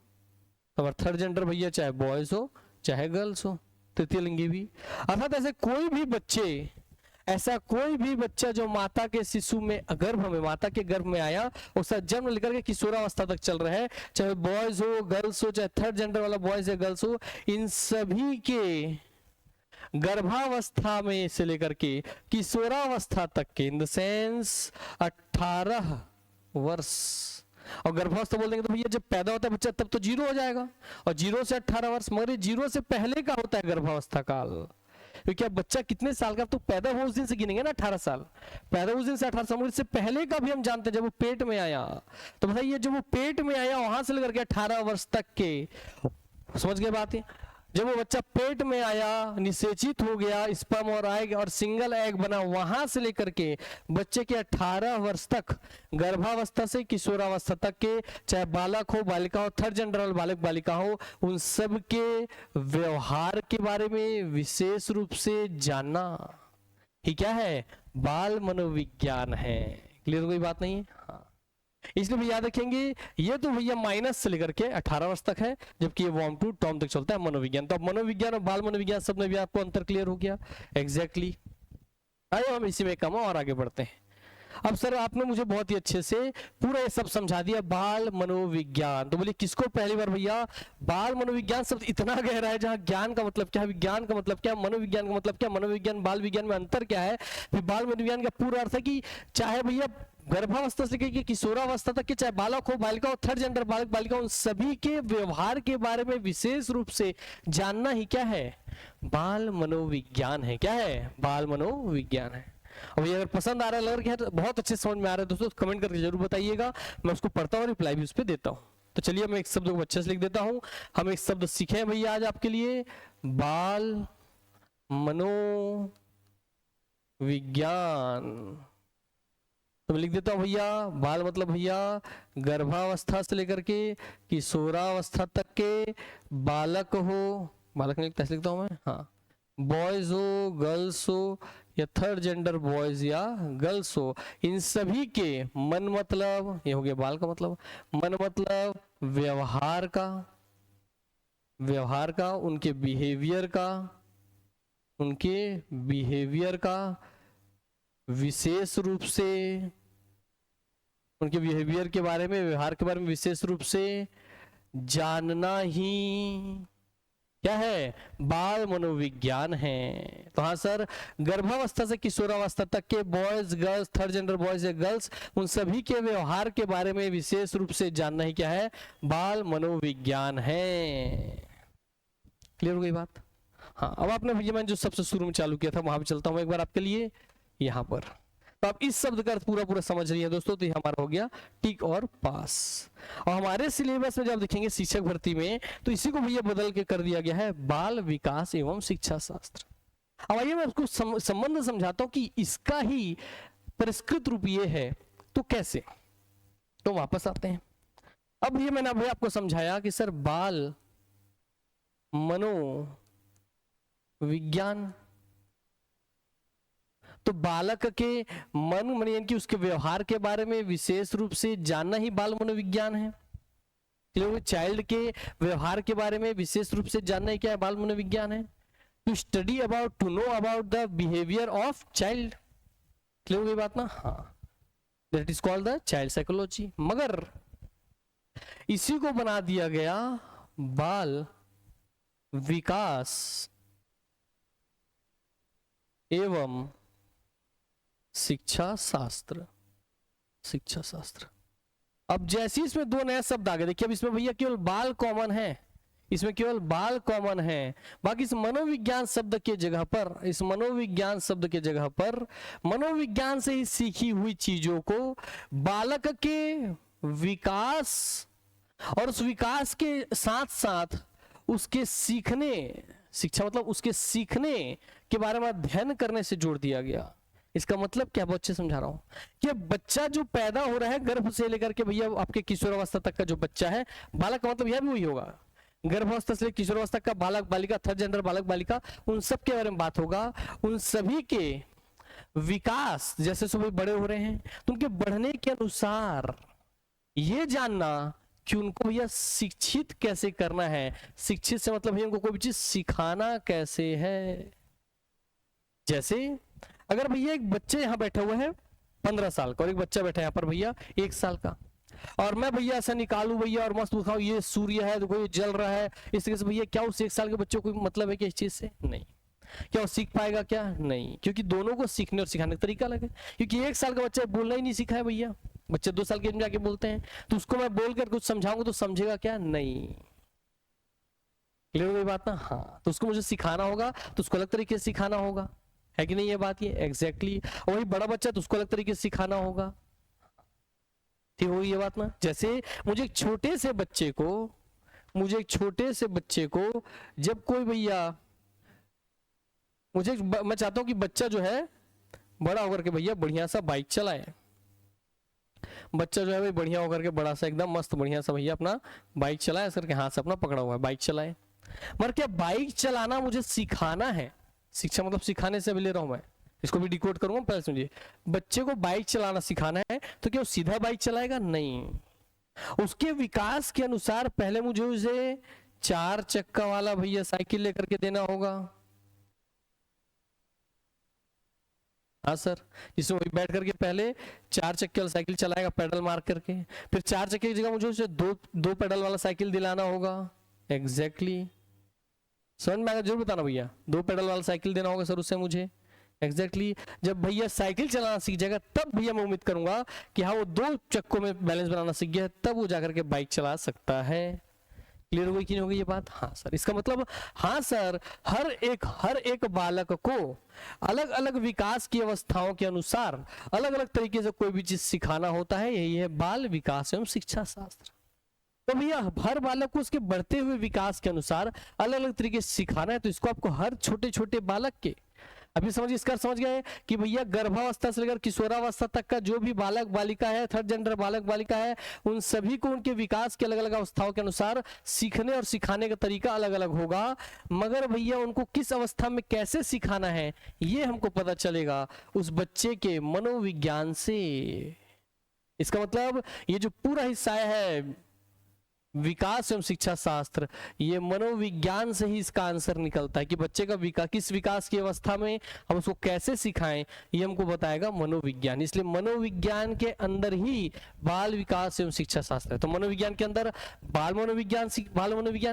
तो थर्ड जेंडर भैया चाहे बॉयज हो चाहे गर्ल्स हो, तृतीय लिंगी भी। अर्थात ऐसे कोई भी बच्चे, ऐसा कोई भी बच्चा जो माता के शिशु में गर्भ में, माता के गर्भ में आया, उसका जन्म लेकर के किशोरावस्था तक चल रहा है, चाहे बॉयज हो गर्ल्स हो, चाहे थर्ड जेंडर वाला बॉयज या गर्ल्स हो, इन सभी के गर्भावस्था में से लेकर के किशोरावस्था तक के, इन द सेंस 18 वर्ष, और गर्भावस्था बोल देंगे तो भैया जब पैदा होता है बच्चा तब तो 0 हो जाएगा, और 0 से 18 वर्ष, मगर 0 से पहले का होता है गर्भावस्था काल। क्योंकि अब बच्चा कितने साल का, तो पैदा हुआ उस दिन से गिनेंगे ना 18 साल, पैदा उस दिन से 18 साल, इससे पहले का भी हम जानते हैं जब वो पेट में आया, तो बताइए जब वो पेट में आया वहां से लेकर के 18 वर्ष तक के, समझ गए बात है, जब वो बच्चा पेट में आया, निषेचित हो गया, स्पर्म और एग और सिंगल एग बना, वहां से लेकर के बच्चे के 18 वर्ष तक, गर्भावस्था से किशोरावस्था तक के, चाहे बालक हो बालिका हो, थर्ड जेंडर बालक बालिका हो, उन सब के व्यवहार के बारे में विशेष रूप से जानना ही क्या है, बाल मनोविज्ञान है। क्लियर कोई बात नहीं है? हाँ, इसलिए भी याद रखेंगे ये तो भैया माइनस से लेकर के 18 वर्ष तक है, जबकि ये वॉर्म टू टॉम तक चलता है मनोविज्ञान। तो अब मनोविज्ञान और बाल मनोविज्ञान सब में भी आपको अंतर क्लियर हो गया। एग्जैक्टली आइए हम इसी में कम और आगे बढ़ते हैं। अब सर आपने मुझे बहुत ही अच्छे से पूरा ये सब समझा दिया, बाल मनोविज्ञान। तो बोलिए किसको पहली बार भैया, बाल मनोविज्ञान शब्द इतना गहरा है, जहां ज्ञान का मतलब क्या है, विज्ञान का मतलब क्या, मनोविज्ञान का मतलब क्या, मनोविज्ञान बाल विज्ञान में अंतर क्या है, फिर बाल मनोविज्ञान का पूरा अर्थ है कि चाहे भैया गर्भावस्था से लेकर किशोरावस्था तक के, चाहे बालक हो बालिका हो, थर्ड जेंडर बालक बालिका, उन सभी के व्यवहार के बारे में विशेष रूप से जानना ही क्या है, बाल मनोविज्ञान है। क्या है, बाल मनोविज्ञान है। और ये अगर पसंद आ रहा है, लग रहा है तो बहुत अच्छे समझ में आ रहा है दोस्तों, तो कमेंट करके जरूर बताइएगा, मैं उसको पढ़ता हूँ और रिप्लाई भी उस पर देता हूँ। तो चलिए मैं एक शब्द को अच्छे से लिख देता हूँ। हम एक शब्द सीखे भैया आज आपके लिए, बाल मनोविज्ञान। तो मैं लिख देता हूं भैया, बाल मतलब भैया गर्भावस्था से लेकर के किशोरावस्था तक के बालक हो, बालक नहीं कैसे लिखता हूं मैं, हाँ, बॉयज हो गर्ल्स हो या थर्ड जेंडर बॉयज या गर्ल्स हो, इन सभी के मन मतलब, ये हो गया बाल का मतलब, मन मतलब व्यवहार का, व्यवहार का, उनके बिहेवियर का, उनके बिहेवियर का विशेष रूप से, उनके बिहेवियर के बारे में, व्यवहार के बारे में विशेष रूप से जानना ही क्या है, बाल मनोविज्ञान है। तो हाँ सर, गर्भावस्था से किशोरावस्था तक के boys girls, third gender boys या गर्ल्स, उन सभी के व्यवहार के बारे में विशेष रूप से जानना ही क्या है, बाल मनोविज्ञान है। क्लियर हो गई बात? हाँ, अब आपने भैया मैंने जो सबसे शुरू में चालू किया था वहां पे चलता हूं एक बार आपके लिए, यहां पर। तो आप इस शब्द का अर्थ पूरा पूरा समझ रही है दोस्तों, तो ये हमारा हो गया टिक और पास। और हमारे सिलेबस में जब देखेंगे शिक्षक भर्ती में, तो इसी को भैया बदल के कर दिया गया है बाल विकास एवं शिक्षा शास्त्र। अब आइए मैं आपको संबंध समझाता हूं कि इसका ही परिष्कृत रूप ये है, तो कैसे। तो वापस आते हैं। अब ये मैंने अभी आपको समझाया कि सर बाल मनोविज्ञान, तो बालक के मन यानी कि उसके व्यवहार के बारे में विशेष रूप से जानना ही बाल मनोविज्ञान है। चाइल्ड के व्यवहार के बारे में विशेष रूप से जानना ही क्या है, बाल मनोविज्ञान है। To study about, to know about the behaviour of child. Clear हो गई बात ना? हाँ, that is called the child psychology. मगर इसी को बना दिया गया बाल विकास एवं शिक्षा शास्त्र। शिक्षा शास्त्र। अब जैसे इसमें दो नए शब्द आ गए, देखिए अब इसमें भैया केवल बाल कॉमन है, इसमें केवल बाल कॉमन है, बाकी इस मनोविज्ञान शब्द के जगह पर, इस मनोविज्ञान शब्द के जगह पर मनोविज्ञान से ही सीखी हुई चीजों को बालक के विकास और उस विकास के साथ साथ उसके सीखने, शिक्षा मतलब उसके सीखने के बारे में अध्ययन करने से जोड़ दिया गया। इसका मतलब क्या, बच्चे समझा रहा हूं कि बच्चा जो पैदा हो रहा है गर्भ से लेकर के भैया आपके किशोरावस्था तक का जो बच्चा है, बालक का मतलब यह भी वही होगा, गर्भावस्था से किशोरावस्था का बालक बालिका, थर्ड जेंडर बालक बालिका, उन सब के बारे में बात होगा। उन सभी के विकास जैसे सभी बड़े हो रहे हैं, तो उनके बढ़ने के अनुसार ये जानना कि उनको भैया शिक्षित कैसे करना है। शिक्षित से मतलब उनको कोई भी चीज सिखाना कैसे है। जैसे अगर भैया एक बच्चे यहाँ बैठे हुए हैं 15 साल का और एक बच्चा बैठा है यहाँ पर भैया 1 साल का, और मैं भैया ऐसा निकालू भैया और मस्त दिखाऊं ये सूर्य है, देखो ये जल रहा है, इस तरीके से भैया क्या उस 1 साल के बच्चे को कोई मतलब है कि इस चीज से? नहीं। क्या वो सीख पाएगा? क्या नहीं, क्योंकि दोनों को सीखने और सिखाने का तरीका लगे। क्योंकि 1 साल का बच्चा बोलना ही नहीं सीखा है भैया, बच्चे 2 साल के में जाके बोलते हैं, तो उसको मैं बोल कर कुछ समझाऊंगा तो समझेगा क्या? नहीं। क्लियर हो गई बात ना? हाँ, तो उसको मुझे सिखाना होगा, तो उसको अलग तरीके से सिखाना होगा, है कि नहीं ये बात? ये एग्जैक्टली। और वही बड़ा बच्चा तो उसको अलग तरीके से सिखाना होगा, ठीक होगी ये बात ना? जैसे मुझे एक छोटे से बच्चे को जब कोई भैया मैं चाहता हूं कि बच्चा जो है बड़ा होकर के भैया बढ़िया सा बाइक चलाए, बच्चा जो है भाई बढ़िया होकर के बड़ा सा एकदम मस्त बढ़िया सा भैया अपना बाइक चलाए, सर के हाथ से अपना पकड़ा हुआ है बाइक चलाए। मगर क्या बाइक चलाना मुझे सिखाना है? शिक्षा मतलब सिखाने से भी ले रहा हूं मैं, इसको भी डिकोड करूंगा पहले समझिए। बच्चे को बाइक चलाना सिखाना है तो क्या वो सीधा बाइक चलाएगा? नहीं। उसके विकास के अनुसार पहले मुझे उसे 4 चक्का वाला भैया साइकिल लेकर के देना होगा। हाँ सर, जिसमें बैठ करके पहले 4 चक्के वाला साइकिल चलाएगा पेडल मार करके, फिर 4 चक्के की जगह मुझे उसे दो पेडल वाला साइकिल दिलाना होगा। एग्जैक्टली समझ में आएगा? जरूर बताना भैया, 2 पेडल वाला साइकिल देना होगा सर उससे मुझे, एग्जैक्टली जब भैया साइकिल चलाना सीख जाएगा तब भैया मैं उम्मीद करूंगा कि हाँ वो 2 चक्कों में बैलेंस बनाना सीख गया है, तब वो जाकर के बाइक चला सकता है। क्लियर हो गई कि नहीं हो गई ये बात? हाँ सर, इसका मतलब हाँ सर, हर एक बालक को अलग अलग विकास की अवस्थाओं के अनुसार अलग अलग तरीके से कोई भी चीज सिखाना होता है, यही है बाल विकास एवं शिक्षा शास्त्र। तो भैया हर बालक को उसके बढ़ते हुए विकास के अनुसार अलग अलग तरीके से सिखाना है, तो इसको आपको हर छोटे छोटे बालक के, अभी समझ इसका समझ गए कि भैया गर्भावस्था से लेकर किशोरावस्था तक का जो भी बालक बालिका है, थर्ड जेंडर बालक बालिका है, उन सभी को उनके विकास के अलग अलग अवस्थाओं के अनुसार सीखने और सिखाने का तरीका अलग अलग होगा, मगर भैया उनको किस अवस्था में कैसे सिखाना है ये हमको पता चलेगा उस बच्चे के मनोविज्ञान से। इसका मतलब ये जो पूरा हिस्सा है विकास एवं शिक्षा शास्त्र, ये मनोविज्ञान से ही इसका आंसर निकलता है कि बच्चे का विकास किस विकास की अवस्था में हम उसको कैसे सिखाएं, ये हमको बताएगा मनोविज्ञान। इसलिए मनोविज्ञान के अंदर ही बाल विकास एवं शिक्षा शास्त्र है। तो मनोविज्ञान के अंदर बाल मनोविज्ञान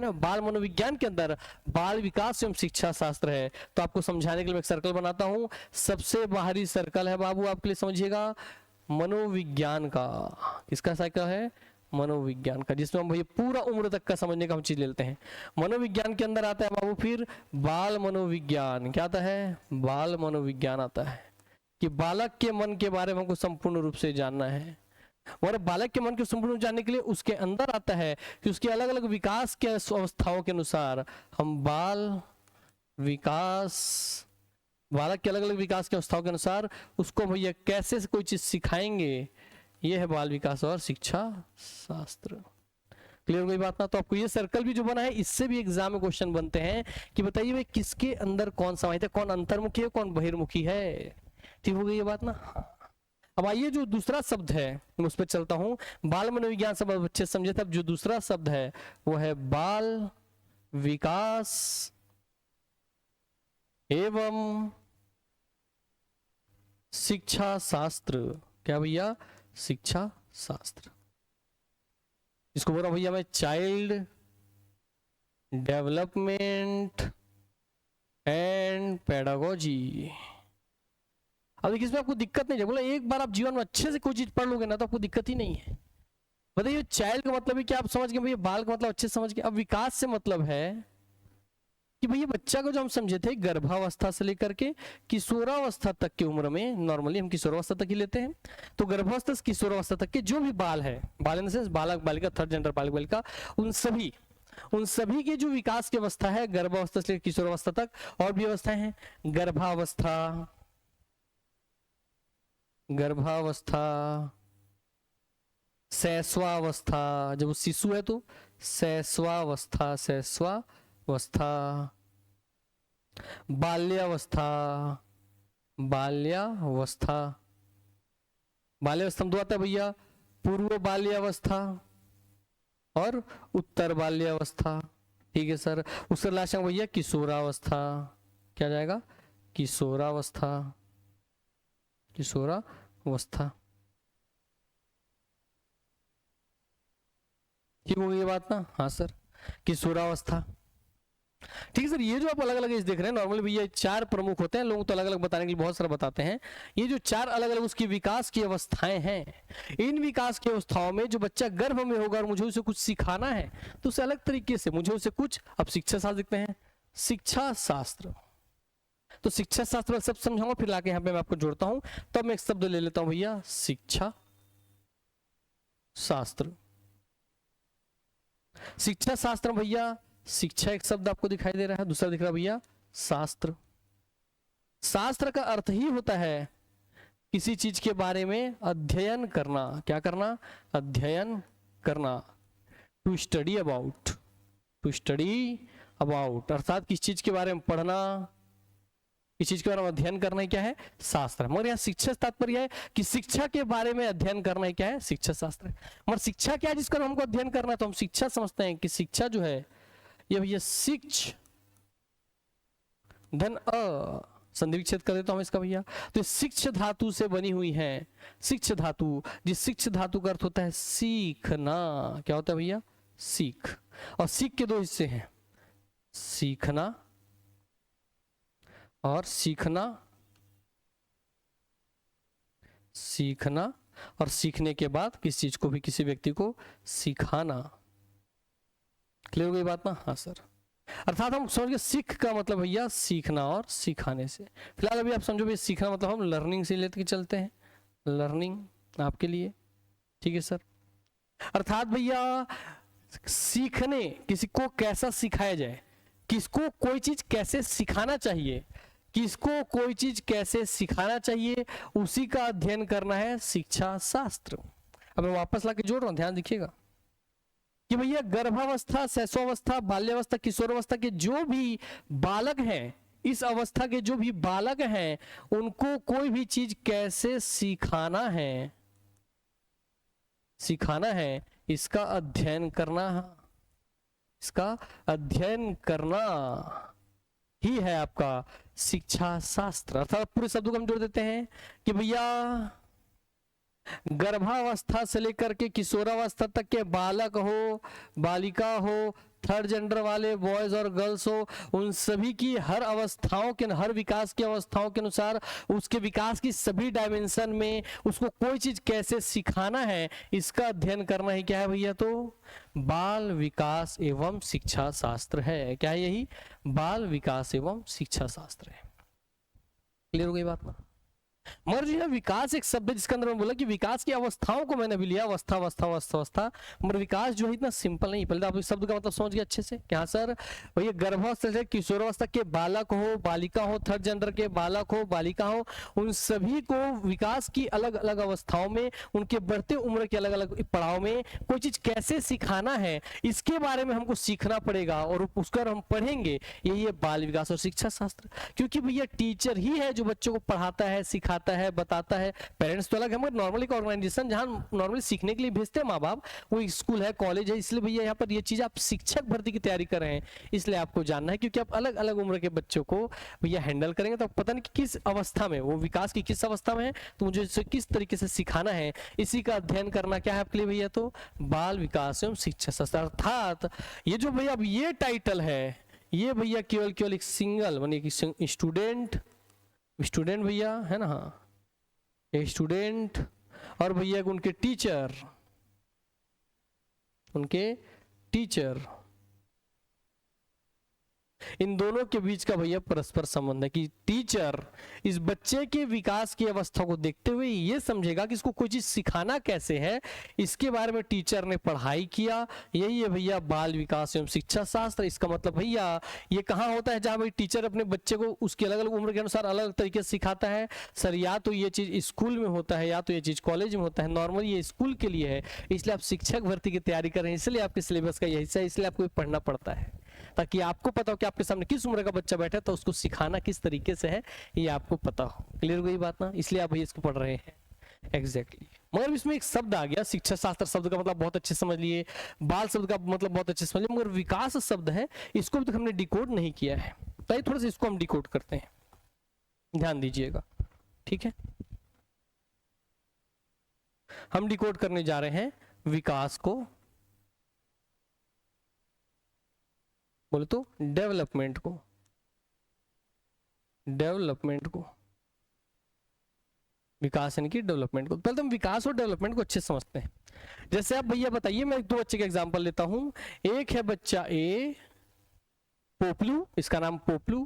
है, बाल मनोविज्ञान के अंदर बाल विकास एवं शिक्षा शास्त्र है। तो आपको समझाने के लिए मैं एक सर्कल बनाता हूं, सबसे बाहरी सर्कल है बाबू आपके लिए, समझिएगा मनोविज्ञान का। किसका सर्कल है? मनोविज्ञान का, जिसमें हम भैया पूरा उम्र तक का समझने का हम चीज लेते हैं। मनोविज्ञान के अंदर आता है बाबू फिर बाल मनोविज्ञान। क्या आता है? बाल मनोविज्ञान आता है कि बालक के मन के बारे में हमको संपूर्ण रूप से जानना है, और बालक के मन को संपूर्ण रूप से जानने के लिए उसके अंदर आता है कि उसके अलग अलग विकास के अवस्थाओं के अनुसार हम बालक के अलग अलग विकास के अवस्थाओं के अनुसार उसको भैया कैसे कोई चीज सिखाएंगे, ये है बाल विकास और शिक्षा शास्त्र। क्लियर हो गई बात ना? तो आपको ये सर्कल भी जो बना है इससे भी एग्जाम में क्वेश्चन बनते हैं कि बताइए भाई किसके अंदर कौन समाहित है, कौन अंतर्मुखी है, कौन बहिर्मुखी है। ठीक हो गई ये बात ना? अब आइए जो दूसरा शब्द है मैं उस पर चलता हूं। बाल मनोविज्ञान सब अच्छे समझे थे, अब जो दूसरा शब्द है वो है बाल विकास एवं शिक्षा शास्त्र। क्या भैया? शिक्षा शास्त्र। इसको बोल रहा भैया मैं चाइल्ड डेवलपमेंट एंड पेडागोजी। अब देखिए इसमें आपको दिक्कत नहीं है, बोला एक बार आप जीवन में अच्छे से कोई चीज पढ़ लोगे ना तो आपको दिक्कत ही नहीं है। बताइए चाइल्ड का मतलब है क्या आप समझ गए भैया, बाल का मतलब अच्छे से समझ गए। अब विकास से मतलब है कि भैया बच्चा को जो हम समझे थे गर्भावस्था से लेकर के किशोरावस्था तक की उम्र में, नॉर्मली हम किशोरावस्था तक ही लेते हैं, तो गर्भावस्था से किशोरावस्था तक के जो भी बाल है, बाल इन सेंस बालक बालिका, थर्ड जेंडर बालक बालिका, उन सभी की जो विकास की अवस्था है गर्भावस्था से लेकर किशोरावस्था तक, और भी अवस्थाएं हैं, गर्भावस्था, शैशवावस्था, जब वो शिशु है तो शैशवावस्था, बाल्यावस्था में दो आता है भैया, पूर्व बाल्यावस्था और उत्तर बाल्यावस्था। ठीक है सर। उससे लास्ट में भैया किशोरावस्था। क्या जाएगा? किशोरावस्था। ठीक हो गई ये बात ना? हाँ सर, किशोरावस्था। ठीक है सर। ये जो आप अलग अलग एज देख रहे हैं, नॉर्मली भैया 4 प्रमुख होते हैं, लोग तो अलग अलग बताने के लिए बहुत सारा बताते हैं। ये जो 4 अलग अलग उसकी विकास की अवस्थाएं हैं, इन विकास की अवस्थाओं में जो बच्चा गर्भ में होगा और मुझे उसे कुछ सिखाना है तो उसे अलग तरीके से मुझे उसे कुछ, अब शिक्षा शास्त्र देखते हैं, शिक्षा शास्त्र। तो शिक्षा शास्त्र सब समझाऊंगा, फिर लाके यहाँ पे मैं आपको जोड़ता हूं। तो मैं एक शब्द ले लेता हूं भैया, शिक्षा शास्त्र। शिक्षा शास्त्र भैया, शिक्षा एक शब्द आपको दिखाई दे रहा है, दूसरा दिख रहा है भैया शास्त्र। शास्त्र का अर्थ ही होता है किसी चीज के बारे में अध्ययन करना। क्या करना? अध्ययन करना। टू स्टडी अबाउट, अर्थात किस चीज के बारे में पढ़ना, किस चीज के बारे में अध्ययन करना ही क्या है? शास्त्र। मगर यहाँ शिक्षा तात्पर्य है कि शिक्षा के बारे में अध्ययन करना ही क्या है? शिक्षा शास्त्र। मगर शिक्षा क्या है जिसका हमको अध्ययन करना है? तो हम शिक्षा समझते हैं कि शिक्षा जो है ये भैया शिक्ष धन अ, संधि विच्छेद कर देता हूं इसका भैया। तो शिक्ष धातु से बनी हुई है, शिक्ष धातु, जिस शिक्ष धातु का अर्थ होता है सीखना। क्या होता है भैया? सीख। और सीख के 2 हिस्से हैं, सीखना और सीखना सीखना, और सीखने के बाद किसी चीज को भी किसी व्यक्ति को सिखाना। क्लियर हो गई बात ना? हाँ सर। अर्थात हम समझ गए सीख का मतलब भैया सीखना और सिखाने से। फिलहाल अभी आप समझो भैया सीखना मतलब हम लर्निंग से लेकर चलते हैं, लर्निंग आपके लिए, ठीक है सर। अर्थात भैया सीखने, किसी को कैसा सिखाया जाए, किसको कोई चीज कैसे सिखाना चाहिए, किसको कोई चीज कैसे सिखाना चाहिए, उसी का अध्ययन करना है शिक्षा शास्त्र। अब मैं वापस लाके जोड़ रहा हूं, ध्यान दीजिएगा कि भैया गर्भावस्था, शैशवावस्था, बाल्यावस्था, किशोरावस्था के जो भी बालक हैं, इस अवस्था के जो भी बालक हैं, उनको कोई भी चीज कैसे सिखाना है, सिखाना है, इसका अध्ययन करना, इसका अध्ययन करना ही है आपका शिक्षा शास्त्र। अर्थात पूरे शब्दों को हम जोड़ देते हैं कि भैया गर्भावस्था से लेकर के किशोरावस्था तक के बालक हो, बालिका हो, थर्ड जेंडर वाले बॉयज और गर्ल्स हो, उन सभी की हर अवस्थाओं के, हर विकास की अवस्थाओं के अनुसार उसके विकास की सभी डायमेंशन में उसको कोई चीज कैसे सिखाना है, इसका अध्ययन करना ही क्या है भैया? तो बाल विकास एवं शिक्षा शास्त्र है। क्या है? यही बाल विकास एवं शिक्षा शास्त्र है। क्लियर हो गई बात ना? मगर जो है विकास एक शब्द है जिसके अंदर मैं बोला कि विकास की अवस्थाओं को मैंने भी लिया, अवस्था अवस्था अवस्था अवस्था, मगर विकास जो है इतना सिंपल नहीं। पहले आप इस शब्द का मतलब समझ गए अच्छे से? क्या सर? भैया गर्भावस्था से किशोरावस्था के बालक हो, बालिका हो, थर्ड जेंडर के बालक हो, बालिका हो, उन सभी को विकास की अलग अलग अवस्थाओं में, उनके बढ़ते उम्र के अलग अलग पड़ाव में कोई चीज कैसे सिखाना है, इसके बारे में हमको सीखना पड़ेगा और उसका हम पढ़ेंगे। यही है बाल विकास और शिक्षा शास्त्र। क्योंकि भैया टीचर ही है जो बच्चों को पढ़ाता है, सिखाता है, बताता है। पेरेंट्स तो अलग है, मगर नॉर्मली एक ऑर्गेनाइजेशन जहां नॉर्मली सीखने के लिए भेजते हैं माँ बाप, वो स्कूल है, कॉलेज है। इसलिए भैया यहाँ पर ये चीज आप शिक्षक भर्ती की तैयारी कर रहे हैं, इसलिए आपको जानना है। क्योंकि आप अलग अलग उम्र के बच्चों को भैया हैंडल करेंगे तो पता नहीं कि किस अवस्था में वो, विकास की किस अवस्था में है, तो मुझे इसे किस तरीके से सिखाना है, इसी का अध्ययन करना क्या है आपके लिए भैया? तो बाल विकास एवं शिक्षा शास्त्र। अर्थात ये जो भैया अब ये टाइटल है, ये भैया केवल एक सिंगल मानी कि स्टूडेंट, स्टूडेंट भैया है ना, हाँ स्टूडेंट, और भैया उनके टीचर, उनके टीचर, इन दोनों के बीच का भैया परस्पर संबंध है कि टीचर इस बच्चे के विकास की अवस्था को देखते हुए ये समझेगा कि इसको कोई चीज सिखाना कैसे है, इसके बारे में टीचर ने पढ़ाई किया। यही है भैया बाल विकास एवं शिक्षा शास्त्र। इसका मतलब भैया ये कहाँ होता है जहां भाई टीचर अपने बच्चे को उसकी अलग अलग उम्र के अनुसार अलग अलग तरीके से सिखाता है? सर या तो ये चीज स्कूल में होता है या तो ये चीज कॉलेज में होता है। नॉर्मली ये स्कूल के लिए है, इसलिए आप शिक्षक भर्ती की तैयारी कर रहे हैं, इसलिए आपके सिलेबस का यही हिस्सा है, इसलिए आपको पढ़ना पड़ता है ताकि आपको पता हो कि आपके सामने किस उम्र का बच्चा बैठा है, तो उसको सिखाना किस तरीके से है ये आपको पता हो। क्लियर हो गई बात ना? इसलिए आप भैया इसको पढ़ रहे हैं। एग्जैक्टली मगर इसमें एक शब्द आ गया, शिक्षा शास्त्र शब्द का मतलब बहुत अच्छे समझ लिए, बाल शब्द का मतलब बहुत अच्छे समझ लिए, मगर विकास शब्द है, इसको भी तक हमने डिकोड नहीं किया है। तो थोड़ा सा इसको हम डिकोड करते हैं, ध्यान दीजिएगा, ठीक है? हम डिकोड करने जा रहे हैं विकास को, बोले तो डेवलपमेंट को, डेवलपमेंट को, विकास यानी कि डेवलपमेंट को। पहले तो हम विकास और डेवलपमेंट को अच्छे से समझते हैं। जैसे आप भैया बताइए, मैं दो बच्चे का एग्जांपल लेता हूं। एक है बच्चा ए, पोपलू, इसका नाम पोपलू,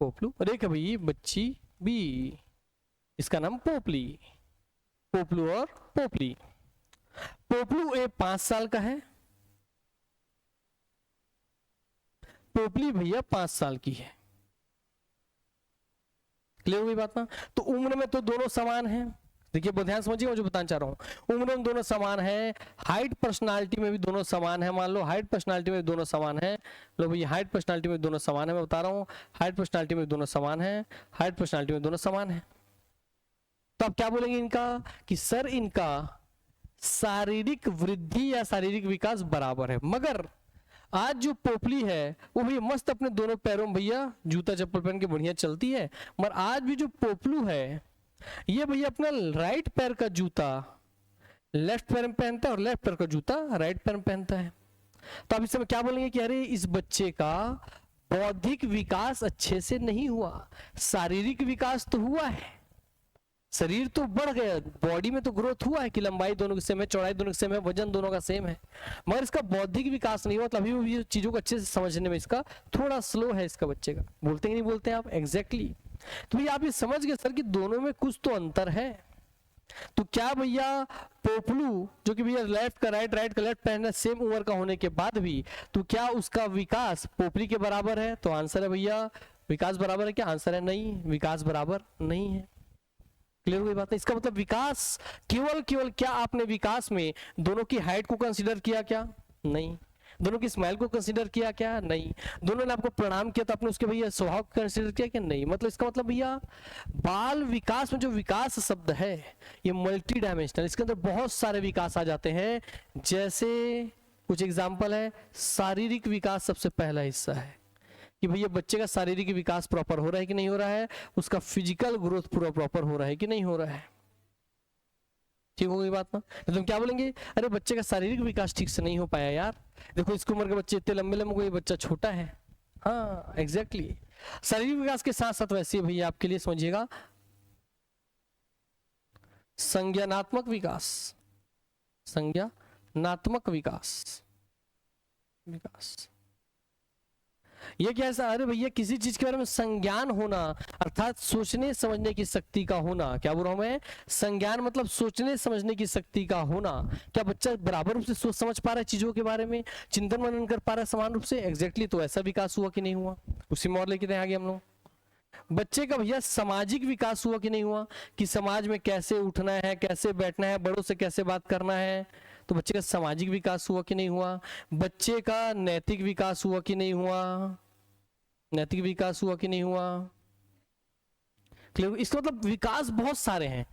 पोपलू, और एक है भाई बच्ची बी, इसका नाम पोपली, पोपलू और पोपली। पोपलू ए 5 साल का है, पोपली भैया 5 साल की है। क्लियर हुई बात ना? तो उम्र में तो दोनों समान हैं। देखिए बहुत ध्यान समझिए मैं जो बताना चाह रहा हूं। उम्र में दोनों समान है, हाइट पर्सनालिटी में भी दोनों समान है। मान लो हाइट पर्सनालिटी में दोनों समान है, लो भैया हाइट पर्सनालिटी में दोनों समान है, मैं बता रहा हूं हाइट पर्सनालिटी में दोनों समान है, हाइट पर्सनालिटी में दोनों समान है। तो आप क्या बोलेंगे इनका कि सर इनका शारीरिक वृद्धि या शारीरिक विकास बराबर है। मगर आज जो पोपली है वो भैया मस्त अपने दोनों पैरों में भैया जूता चप्पल पहन के बढ़िया चलती है, मगर आज भी जो पोपलू है ये भैया अपना राइट पैर का जूता लेफ्ट पैर में पहनता है और लेफ्ट पैर का जूता राइट पैर में पहनता है। तो आप इस समय क्या बोलेंगे कि अरे इस बच्चे का बौद्धिक विकास अच्छे से नहीं हुआ, शारीरिक विकास तो हुआ है, शरीर तो बढ़ गया, बॉडी में तो ग्रोथ हुआ है कि लंबाई दोनों की सेम है, चौड़ाई दोनों की सेम है, वजन दोनों का सेम है, मगर इसका बौद्धिक विकास नहीं हुआ। मतलब अभी भी चीजों को अच्छे से समझने में इसका थोड़ा स्लो है इसका बच्चे का। बोलते कि नहीं बोलते आप? एग्जैक्टली तो भैया आप ये समझ गए सर कि दोनों में कुछ तो अंतर है। तो क्या भैया पोपलू जो कि भैया लेफ्ट का राइट, राइट का लेफ्ट पहनना सेम उम्र का होने के बाद भी, तो क्या उसका विकास पोपली के बराबर है? तो आंसर है भैया विकास बराबर है क्या? आंसर है नहीं, विकास बराबर नहीं है। क्लियर हुई बात है? इसका मतलब विकास केवल क्या आपने विकास में दोनों की हाइट को कंसीडर किया क्या? नहीं। दोनों की स्माइल को कंसीडर किया क्या? नहीं। दोनों ने आपको प्रणाम किया तो आपने उसके भैया स्वभाव को कंसीडर किया क्या? नहीं। मतलब इसका मतलब भैया बाल विकास में जो विकास शब्द है ये मल्टी डायमेंशनल, इसके अंदर बहुत सारे विकास आ जाते हैं। जैसे कुछ एग्जाम्पल है, शारीरिक विकास सबसे पहला हिस्सा है कि भैया बच्चे का शारीरिक विकास प्रॉपर हो रहा है कि नहीं हो रहा है, उसका फिजिकल ग्रोथ पूरा प्रॉपर हो रहा है कि नहीं हो रहा है। ठीक हो गई बात ना? तो तुम क्या बोलेंगे, अरे बच्चे का शारीरिक विकास ठीक से नहीं हो पाया यार, देखो इसकी उम्र के बच्चे इतने लंबे लंबे, ये बच्चा छोटा है। हाँ एग्जैक्टली शारीरिक विकास के साथ साथ वैसे भैया आपके लिए समझिएगा संज्ञानात्मक विकास, संज्ञानात्मक विकास, ये क्या है? अरे भैया किसी चीज के बारे में संज्ञान होना अर्थात सोचने समझने की शक्ति का होना। क्या बोल रहा हूं मैं? संज्ञान मतलब सोचने समझने की शक्ति का होना। क्या बच्चा बराबर रूप से सोच समझ पा रहा है चीजों के बारे में, चिंतन मनन कर पा रहा है समान रूप से? एग्जैक्टली तो ऐसा विकास हुआ कि नहीं हुआ? उसी में और लेके आगे हम लोग बच्चे का भैया सामाजिक विकास हुआ कि नहीं हुआ, कि समाज में कैसे उठना है, कैसे बैठना है, बड़ों से कैसे बात करना है। तो बच्चे का सामाजिक विकास हुआ कि नहीं हुआ? बच्चे का नैतिक विकास हुआ कि नहीं हुआ? नैतिक विकास हुआ कि नहीं हुआ? क्लियर? इसका मतलब विकास बहुत सारे हैं,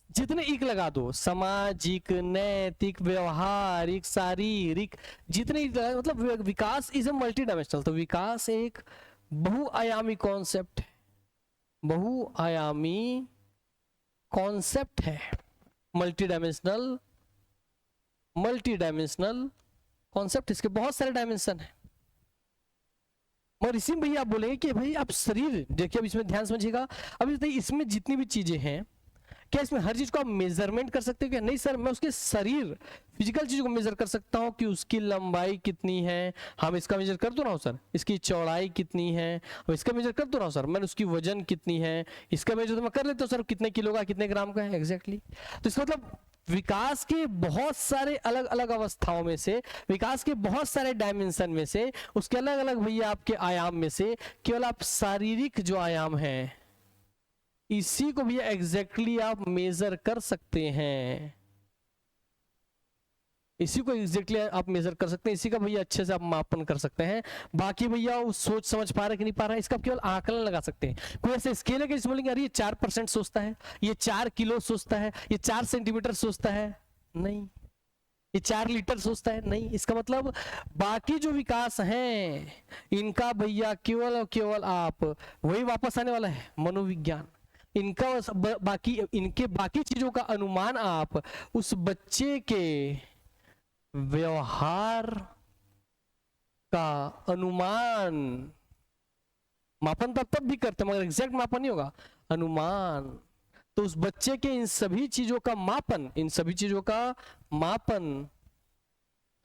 जितने एक लगा दो, सामाजिक, नैतिक, व्यवहारिक, शारीरिक, जितने मतलब विकास इज ए मल्टी डायमेंशनल। तो विकास एक बहुआयामी कॉन्सेप्ट है, बहुआयामी कॉन्सेप्ट है, मल्टी डायमेंशनल कॉन्सेप्ट। इसके बहुत सारे डायमेंशन है। मगर इसी में भैया आप बोलेंगे कि भाई आप शरीर देखिए, अब इसमें ध्यान समझिएगा। अब इसमें जितनी भी चीजें हैं, क्या इसमें हर चीज को आप मेजरमेंट कर सकते हो क्या? नहीं सर, मैं उसके शरीर फिजिकल चीजों को मेजर कर सकता हूँ कि उसकी लंबाई कितनी है, हम इसका मेजर कर दो रहा हूँ सर, इसकी चौड़ाई कितनी है, हम इसका मेजर कर दो रहा हूँ सर, मैंने उसकी वजन कितनी है, इसका मेजर तो मैं कर लेता हूँ सर, कितने किलो का, कितने ग्राम का है। एग्जैक्टली तो इसका मतलब विकास के बहुत सारे अलग अलग अवस्थाओं में से, विकास के बहुत सारे डायमेंशन में से, उसके अलग अलग भैया आपके आयाम में से केवल आप शारीरिक जो आयाम है इसी को भैया एग्जैक्टली आप मेजर कर सकते हैं, इसी को एग्जैक्टली आप मेजर कर सकते हैं, इसी का भैया अच्छे से आप मापन कर सकते हैं। बाकी भैया वो सोच समझ पा रहा है कि नहीं पा रहा है, इसका केवल आकलन लगा सकते हैं। कोई ऐसे स्केल है कि जिसमें बोलेंगे अरे ये 4% सोचता है, ये 4 किलो सोचता है, ये 4 सेंटीमीटर सोचता है, नहीं, ये 4 लीटर सोचता है, नहीं। इसका मतलब बाकी जो विकास हैं इनका भैया केवल और केवल आप वही वापस आने वाला है मनोविज्ञान, इनका इनके बाकी चीजों का अनुमान आप उस बच्चे के व्यवहार का अनुमान, मापन तब भी करते मगर एग्जैक्ट मापन नहीं होगा, अनुमान। तो उस बच्चे के इन सभी चीजों का मापन, इन सभी चीजों का मापन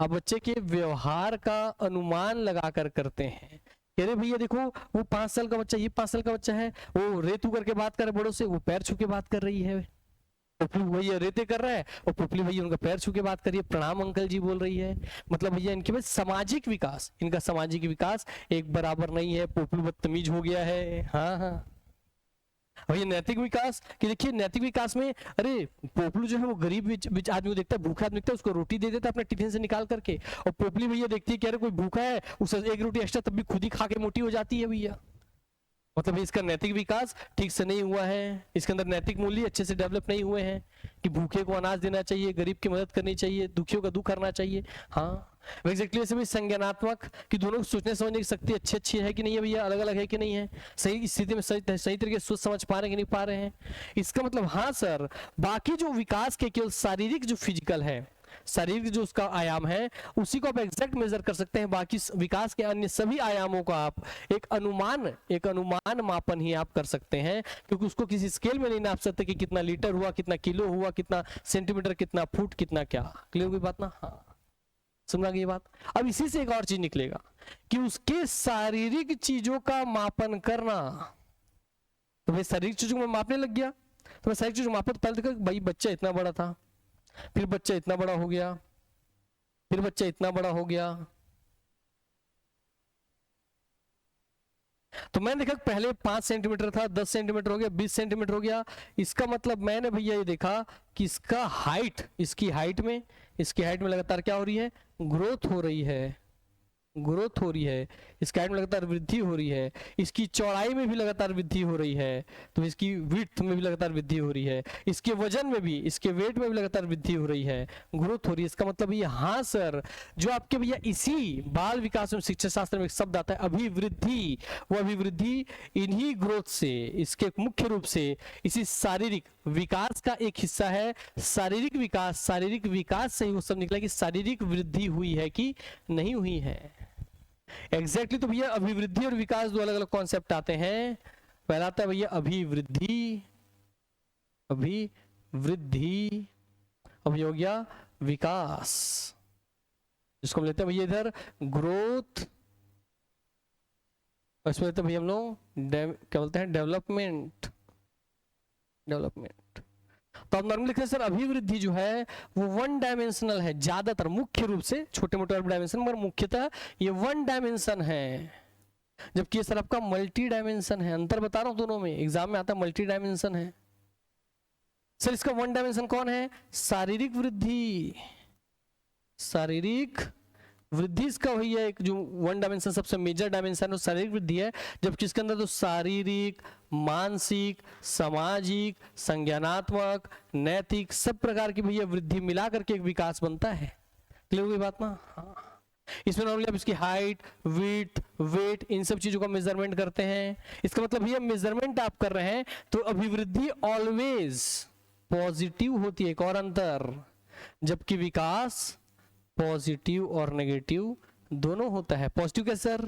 अब बच्चे के व्यवहार का अनुमान लगाकर करते हैं। अरे भैया देखो वो 5 साल का बच्चा, ये 5 साल का बच्चा है, वो रेतू करके बात कर रहे बड़ों से, वो पैर छू के बात कर रही है, पुपली भैया रेते कर रहा है और पुपली भैया उनका पैर छू के बात कर रही है, प्रणाम अंकल जी बोल रही है। मतलब भैया इनके पास सामाजिक विकास, इनका सामाजिक विकास एक बराबर नहीं है, पुपली बदतमीज हो गया है। हाँ हाँ भैया नैतिक विकास कि देखिए नैतिक विकास में अरे पोपलू जो है वो गरीब आदमी को देखता है, भूखा आदमी देखता है, उसको रोटी दे देता है अपने टिफिन से निकाल करके, और पोपली भैया देखती है कि अरे कोई भूखा है उसे 1 रोटी एक्स्ट्रा तब भी खुद ही खा के मोटी हो जाती है भैया। मतलब इसका नैतिक विकास ठीक से नहीं हुआ है, इसके अंदर नैतिक मूल्य अच्छे से डेवलप नहीं हुए हैं कि भूखे को अनाज देना चाहिए, गरीब की मदद करनी चाहिए, दुखियों का दुख करना चाहिए। हाँ एग्जैक्टली ऐसे भी संज्ञानात्मक कि दोनों को सोचने समझने की शक्ति अच्छी है कि नहीं है भैया, अलग अलग है कि नहीं है, सही स्थिति में सही तरीके से सोच समझ पा रहे हैं कि नहीं पा रहे हैं। इसका मतलब हाँ सर बाकी जो विकास के केवल शारीरिक जो फिजिकल है शारीरिक जो उसका आयाम है उसी को आप एग्जैक्ट मेजर कर सकते हैं, बाकी विकास के अन्य सभी आयामों का आप एक अनुमान मापन ही आप कर सकते हैं, क्योंकि उसको किसी स्केल में नहीं नाप सकते कि कितना लीटर हुआ, कितना किलो हुआ, कितना सेंटीमीटर, कितना फुट, कितना क्या। क्लियर हुई बात ना? हाँ, समझा गई ये बात। अब इसी से एक और चीज निकलेगा कि उसके शारीरिक चीजों का मापन करना। तो भाई शारीरिक चीजों को मापने लग गया, तो मैं शारीरिक चीजों मापा, तो पहले देखा भाई बच्चा इतना बड़ा था, फिर बच्चा इतना बड़ा हो गया, फिर बच्चा इतना बड़ा हो गया। तो मैंने देखा पहले 5 सेंटीमीटर था, 10 सेंटीमीटर हो गया, 20 सेंटीमीटर हो गया। इसका मतलब मैंने भैया ये देखा कि इसका हाइट, इसकी हाइट में लगातार क्या हो रही है? ग्रोथ हो रही है, ग्रोथ हो रही है। इसकी हाइट में लगातार वृद्धि हो रही है, इसकी चौड़ाई में भी लगातार वृद्धि हो रही है, तो इसकी विड्थ में भी लगातार वृद्धि हो रही है, इसके वजन में भी, इसके वेट में भी लगातार वृद्धि हो रही है, ग्रोथ हो रही है। इसका मतलब ये, हाँ सर, जो आपके भैया इसी बाल विकास में शिक्षा शास्त्र में एक शब्द आता है अभिवृद्धि, वो अभिवृद्धि इन्हीं ग्रोथ से, इसके मुख्य रूप से इसी शारीरिक विकास का एक हिस्सा है। शारीरिक विकास से ही वो सब निकला कि शारीरिक वृद्धि हुई है कि नहीं हुई है। एग्जैक्टली तो भैया अभिवृद्धि और विकास दो अलग अलग कॉन्सेप्ट आते हैं। पहला आता है भैया अभिवृद्धि, अभी हो गया विकास, जिसको हम लेते हैं भैया इधर ग्रोथ, और इसमें लेते हैं भैया हम लोग क्या बोलते हैं? डेवलपमेंट। तो आप नॉर्मली लिखते हैं सर अभिवृद्धि जो है वो 1 डायमेंशनल है ज्यादातर, मुख्य रूप से, छोटे मोटे और डायमेंशन, मगर मुख्यतः ये 1 डायमेंशन है, जबकि ये सर आपका मल्टी डायमेंशन है। अंतर बता रहा हूं दोनों में, एग्जाम में आता है मल्टी डायमेंशन है। सर इसका 1 डायमेंशन कौन है? शारीरिक वृद्धि, इसका वही है एक जो 1 डायमेंशन सबसे मेजर डायमेंशन है, शारीरिक वृद्धि है, जबकि इसके अंदर तो शारीरिक, मानसिक, सामाजिक, संज्ञानात्मक, नैतिक, सब प्रकार की भैया वृद्धि मिला करके एक विकास बनता है। क्लियर हुई बात ना? हाँ। इसमें नॉर्मली आप इसकी हाइट, विड्थ, वेट, इन सब चीजों का मेजरमेंट करते हैं। इसका मतलब भैया मेजरमेंट आप कर रहे हैं तो अभिवृद्धि ऑलवेज पॉजिटिव होती है, एक और अंतर, जबकि विकास पॉजिटिव और नेगेटिव दोनों होता है। पॉजिटिव कैसे सर?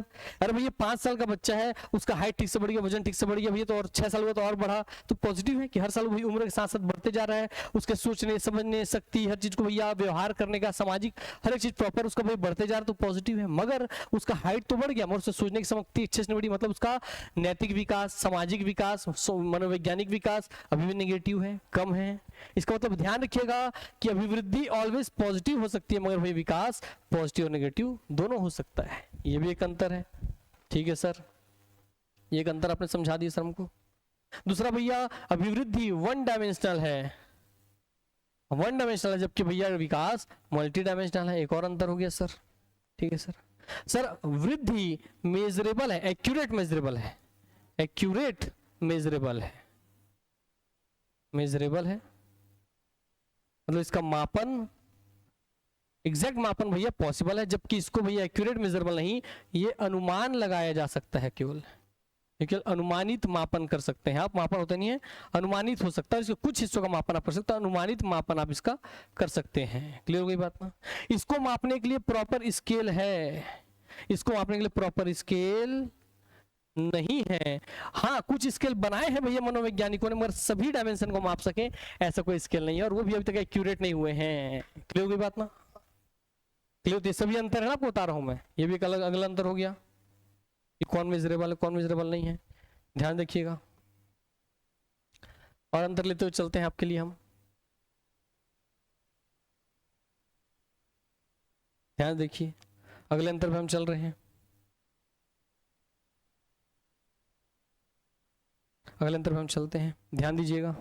अरे भैया 5 साल का बच्चा है, उसका हाइट ठीक से बढ़ गया, वजन ठीक से बढ़ गया भैया, तो और 6 साल हुआ तो और बढ़ा, तो पॉजिटिव है कि हर साल भाई उम्र के साथ साथ बढ़ते जा रहा है, उसके सोचने समझने शक्ति, हर चीज को भैया व्यवहार करने का, सामाजिक हर एक चीज प्रॉपर उसका भाई बढ़ते जा रहा है, तो पॉजिटिव है। मगर उसका हाइट तो बढ़ गया मगर उससे सोचने की शक्ति अच्छे से नहीं बढ़ी, मतलब उसका नैतिक विकास, सामाजिक विकास, मनोवैज्ञानिक विकास अभी भी नेगेटिव है, कम है। इसका मतलब ध्यान रखिएगा कि अभिवृद्धि ऑलवेज पॉजिटिव हो सकती है, मगर भाई विकास पॉजिटिव और नेगेटिव दोनों हो सकता है। ये भी एक अंतर है। ठीक है सर, ये एक अंतर आपने समझा दिया सर हमको। दूसरा भैया अभिवृद्धि 1 डायमेंशनल है, 1 डायमेंशनल है, जबकि भैया विकास मल्टी डायमेंशनल है, एक और अंतर हो गया सर। ठीक है सर। सर वृद्धि मेजरेबल है, एक्यूरेट मेजरेबल है, एक्यूरेट मेजरेबल है, मेजरेबल है मतलब इसका मापन, एग्जैक्ट मापन भैया पॉसिबल है, जबकि इसको भैया एक्यूरेट मेजरेबल नहीं, ये अनुमान लगाया जा सकता है, केवल अनुमानित मापन कर सकते हैं आप, मापन होता नहीं है, अनुमानित हो सकता है, इसके कुछ हिस्सों का मापन आप कर सकते हैं, अनुमानित मापन आप इसका कर सकते हैं। क्लियर हो गई बात ना? इसको मापने के लिए प्रॉपर स्केल है, इसको मापने के लिए प्रॉपर स्केल नहीं है। हाँ कुछ स्केल बनाए हैं भैया मनोवैज्ञानिकों ने, मगर सभी डायमेंशन को माप सके ऐसा कोई स्केल नहीं है, और वो भी अभी तक एक्यूरेट नहीं हुए हैं। क्लियर हो गई बात ना? क्लियर? ये सभी अंतर है ना, आपको बता रहा हूं मैं, ये भी एक अलग अगला अंतर हो गया, कौन मेजरेबल है कौन मेजरेबल नहीं है, ध्यान रखिएगा। और अंतर लेते हुए चलते हैं आपके लिए हम, ध्यान देखिए अगले अंतर पे हम चल रहे हैं। अगले अंतर पे हम चलते हैं, ध्यान दीजिएगा।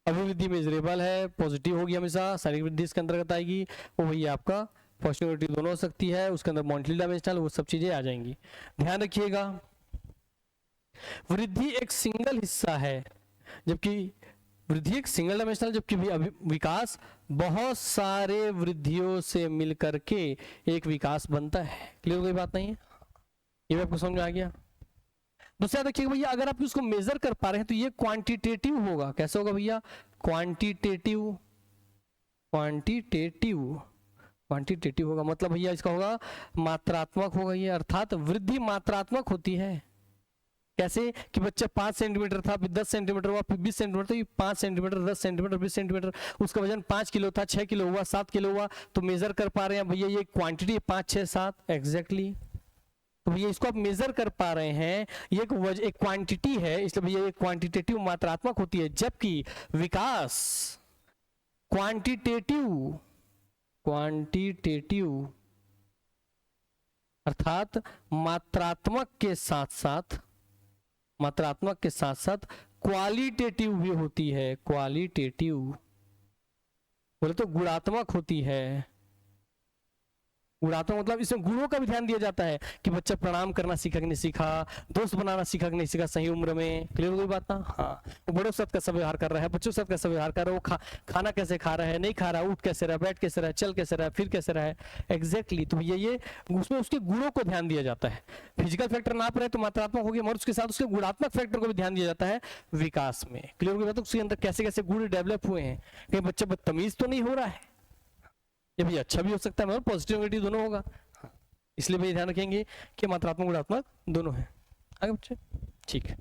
अभिवृद्धि मेजरेबल है, पॉजिटिव होगी हमेशा, शारीरिक वृद्धि इसके अंतर्गत आएगी, वो भैया आपका पॉजिटिव नेगेटिव दोनों हो सकती है, उसके अंदर मल्टी डायमेंशनल, वो सब चीजें आ जाएंगी। ध्यान रखिएगा वृद्धि एक सिंगल हिस्सा है, जबकि वृद्धि एक सिंगल डायमेंशनल, जबकि विकास बहुत सारे वृद्धियों से मिलकर के एक विकास बनता है। क्लियर हो गई बात नहीं है? ये भी आपको समझ में आ गया। दूसरा देखिए भैया, अगर आप उसको मेजर कर पा रहे हैं तो ये क्वांटिटेटिव होगा। कैसे होगा भैया? क्वांटिटेटिव क्वांटिटेटिव, क्वांटिटेटिव होगा मतलब भैया इसका होगा मात्रात्मक होगा ये, अर्थात वृद्धि मात्रात्मक होती है। कैसे कि बच्चा 5 सेंटीमीटर था, फिर 10 सेंटीमीटर हुआ, फिर 20 सेंटीमीटर, तो ये 5 सेंटीमीटर, 10 सेंटीमीटर, 20 सेंटीमीटर, उसका वजन 5 किलो था, 6 किलो हुआ, 7 किलो हुआ, तो मेजर कर पा रहे हैं भैया ये क्वांटिटी 5, 6, 7 एग्जैक्टली। तो भैया इसको आप मेजर कर पा रहे हैं, ये एक क्वांटिटी है, इसलिए भैया ये क्वांटिटेटिव मात्रात्मक होती है, जबकि विकास क्वांटिटेटिव, क्वांटिटेटिव अर्थात मात्रात्मक के साथ साथ, मात्रात्मक के साथ साथ क्वालिटेटिव भी होती है। क्वालिटेटिव बोले तो गुणात्मक होती है। गुणात्मक मतलब इसमें गुणों का भी ध्यान दिया जाता है कि बच्चा प्रणाम करना सीखा कि नहीं सीखा, दोस्त बनाना सीखा कि नहीं सीखा सही उम्र में। क्लियर हो गई बात ना? हाँ, वो बड़ों के साथ कैसा व्यवहार कर रहा है, बच्चों के साथ कैसा व्यवहार कर रहा है, वो खाना कैसे खा रहा है, नहीं खा रहा है, उठ कैसे रहा है, बैठ कैसे रहा है, चल कैसे रहा है, फिर कैसे रहा है, एग्जैक्टली। तो ये उसमें उसके गुणों को ध्यान दिया जाता है। फिजिकल फैक्टर नाप रहे तो मात्रात्मक हो गया, मगर उसके साथ उसके गुणात्मक फैक्टर को भी ध्यान दिया जाता है विकास में। क्लियर हो गई बात? उसके अंदर कैसे कैसे गुण डेवलप हुए हैं, कहीं बच्चा बदतमीज तो नहीं हो रहा है, ये भी अच्छा भी हो सकता है, मगर पॉजिटिव नेगेटिव दोनों होगा, इसलिए भी ध्यान रखेंगे कि मात्रात्मक गुणात्मक दोनों है। आगे बच्चे ठीक है।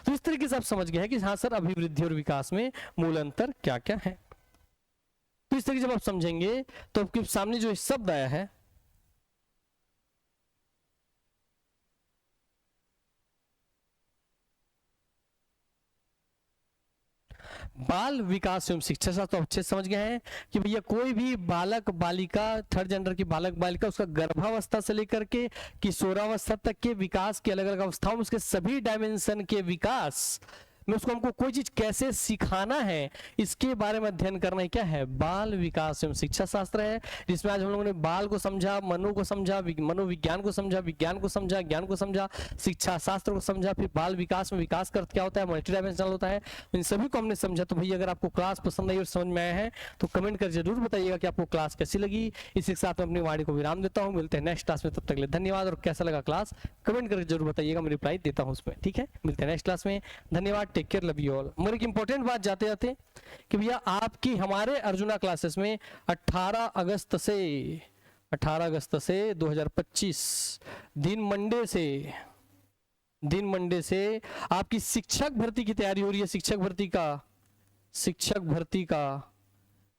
तो इस तरीके से आप समझ गए हैं कि हाँ सर अभिवृद्धि और विकास में मूल अंतर क्या क्या है। तो इस तरीके से जब आप समझेंगे तो आपके सामने जो शब्द आया है बाल विकास एवं शिक्षा शास्त्र, तो अच्छे समझ गए हैं कि भैया कोई भी बालक बालिका, थर्ड जेंडर की बालक बालिका, उसका गर्भावस्था से लेकर के किशोरावस्था तक के विकास की अलग अलग अवस्थाओं में उसके सभी डायमेंशन के विकास में उसको हमको कोई चीज कैसे सिखाना है, इसके बारे में अध्ययन करना है। क्या है? बाल विकास एवं शिक्षा शास्त्र है, जिसमें आज हम लोगों ने बाल को समझा, मनो को समझा, मनोविज्ञान को समझा, विज्ञान को समझा, ज्ञान को समझा, शिक्षा शास्त्र को समझा, फिर बाल विकास में विकास का अर्थ क्या होता है, मल्टी डायमेंशनल होता है, इन सभी को हमने समझा। तो भैया अगर आपको क्लास पसंद आई और समझ में आया है तो कमेंट कर जरूर बताइएगा कि आपको क्लास कैसी लगी। इसी के साथ मैं अपनी वाणी को विराम देता हूँ, मिलते हैं नेक्स्ट क्लास में, तब तक के लिए धन्यवाद। और कैसा लगा क्लास कमेंट करके जरूर बताइएगा, मैं रिप्लाई देता हूँ उसमें। ठीक है, मिलते हैं नेक्स्ट क्लास में, धन्यवाद, take care, love you all. मगर एक इंपॉर्टेंट बात जाते जाते कि भैया आपकी हमारे अर्जुना क्लासेस में 18 अगस्त से 2025 दिन मंडे से आपकी शिक्षक भर्ती की तैयारी हो रही है। शिक्षक भर्ती का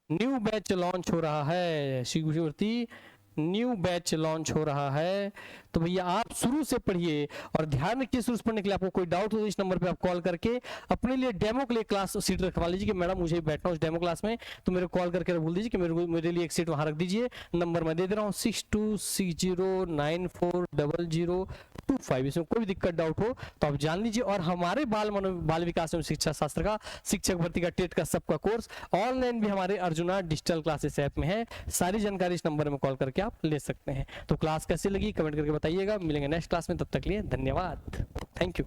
न्यू बैच लॉन्च हो रहा है, शिक्षक भर्ती न्यू बैच लॉन्च हो रहा है। तो भैया आप शुरू से पढ़िए और ध्यान रखिए, शुरू से पढ़ने के लिए आपको कोई डाउट हो तो इस नंबर पे आप कॉल करके अपने लिए डेमो के लिए क्लास सीट रखवा लीजिए कि मैडम मुझे बैठना उस डेमो क्लास में, तो मेरे को कॉल करके बोल दीजिए कि मेरे लिए एक सीट वहां रख दीजिए। नंबर मैं दे दे रहा हूँ 6260940025। इसमें कोई भी दिक्कत डाउट हो तो आप जान लीजिए। और हमारे बाल विकास एवं शिक्षा शास्त्र का शिक्षक भर्ती का टेट का सबका कोर्स ऑनलाइन भी हमारे अर्जुना डिजिटल क्लासेस ऐप में है। सारी जानकारी इस नंबर में कॉल करके आप ले सकते हैं। तो क्लास कैसी लगी कमेंट करके बताइएगा। मिलेंगे नेक्स्ट क्लास में, तब तक के लिए धन्यवाद, थैंक यू।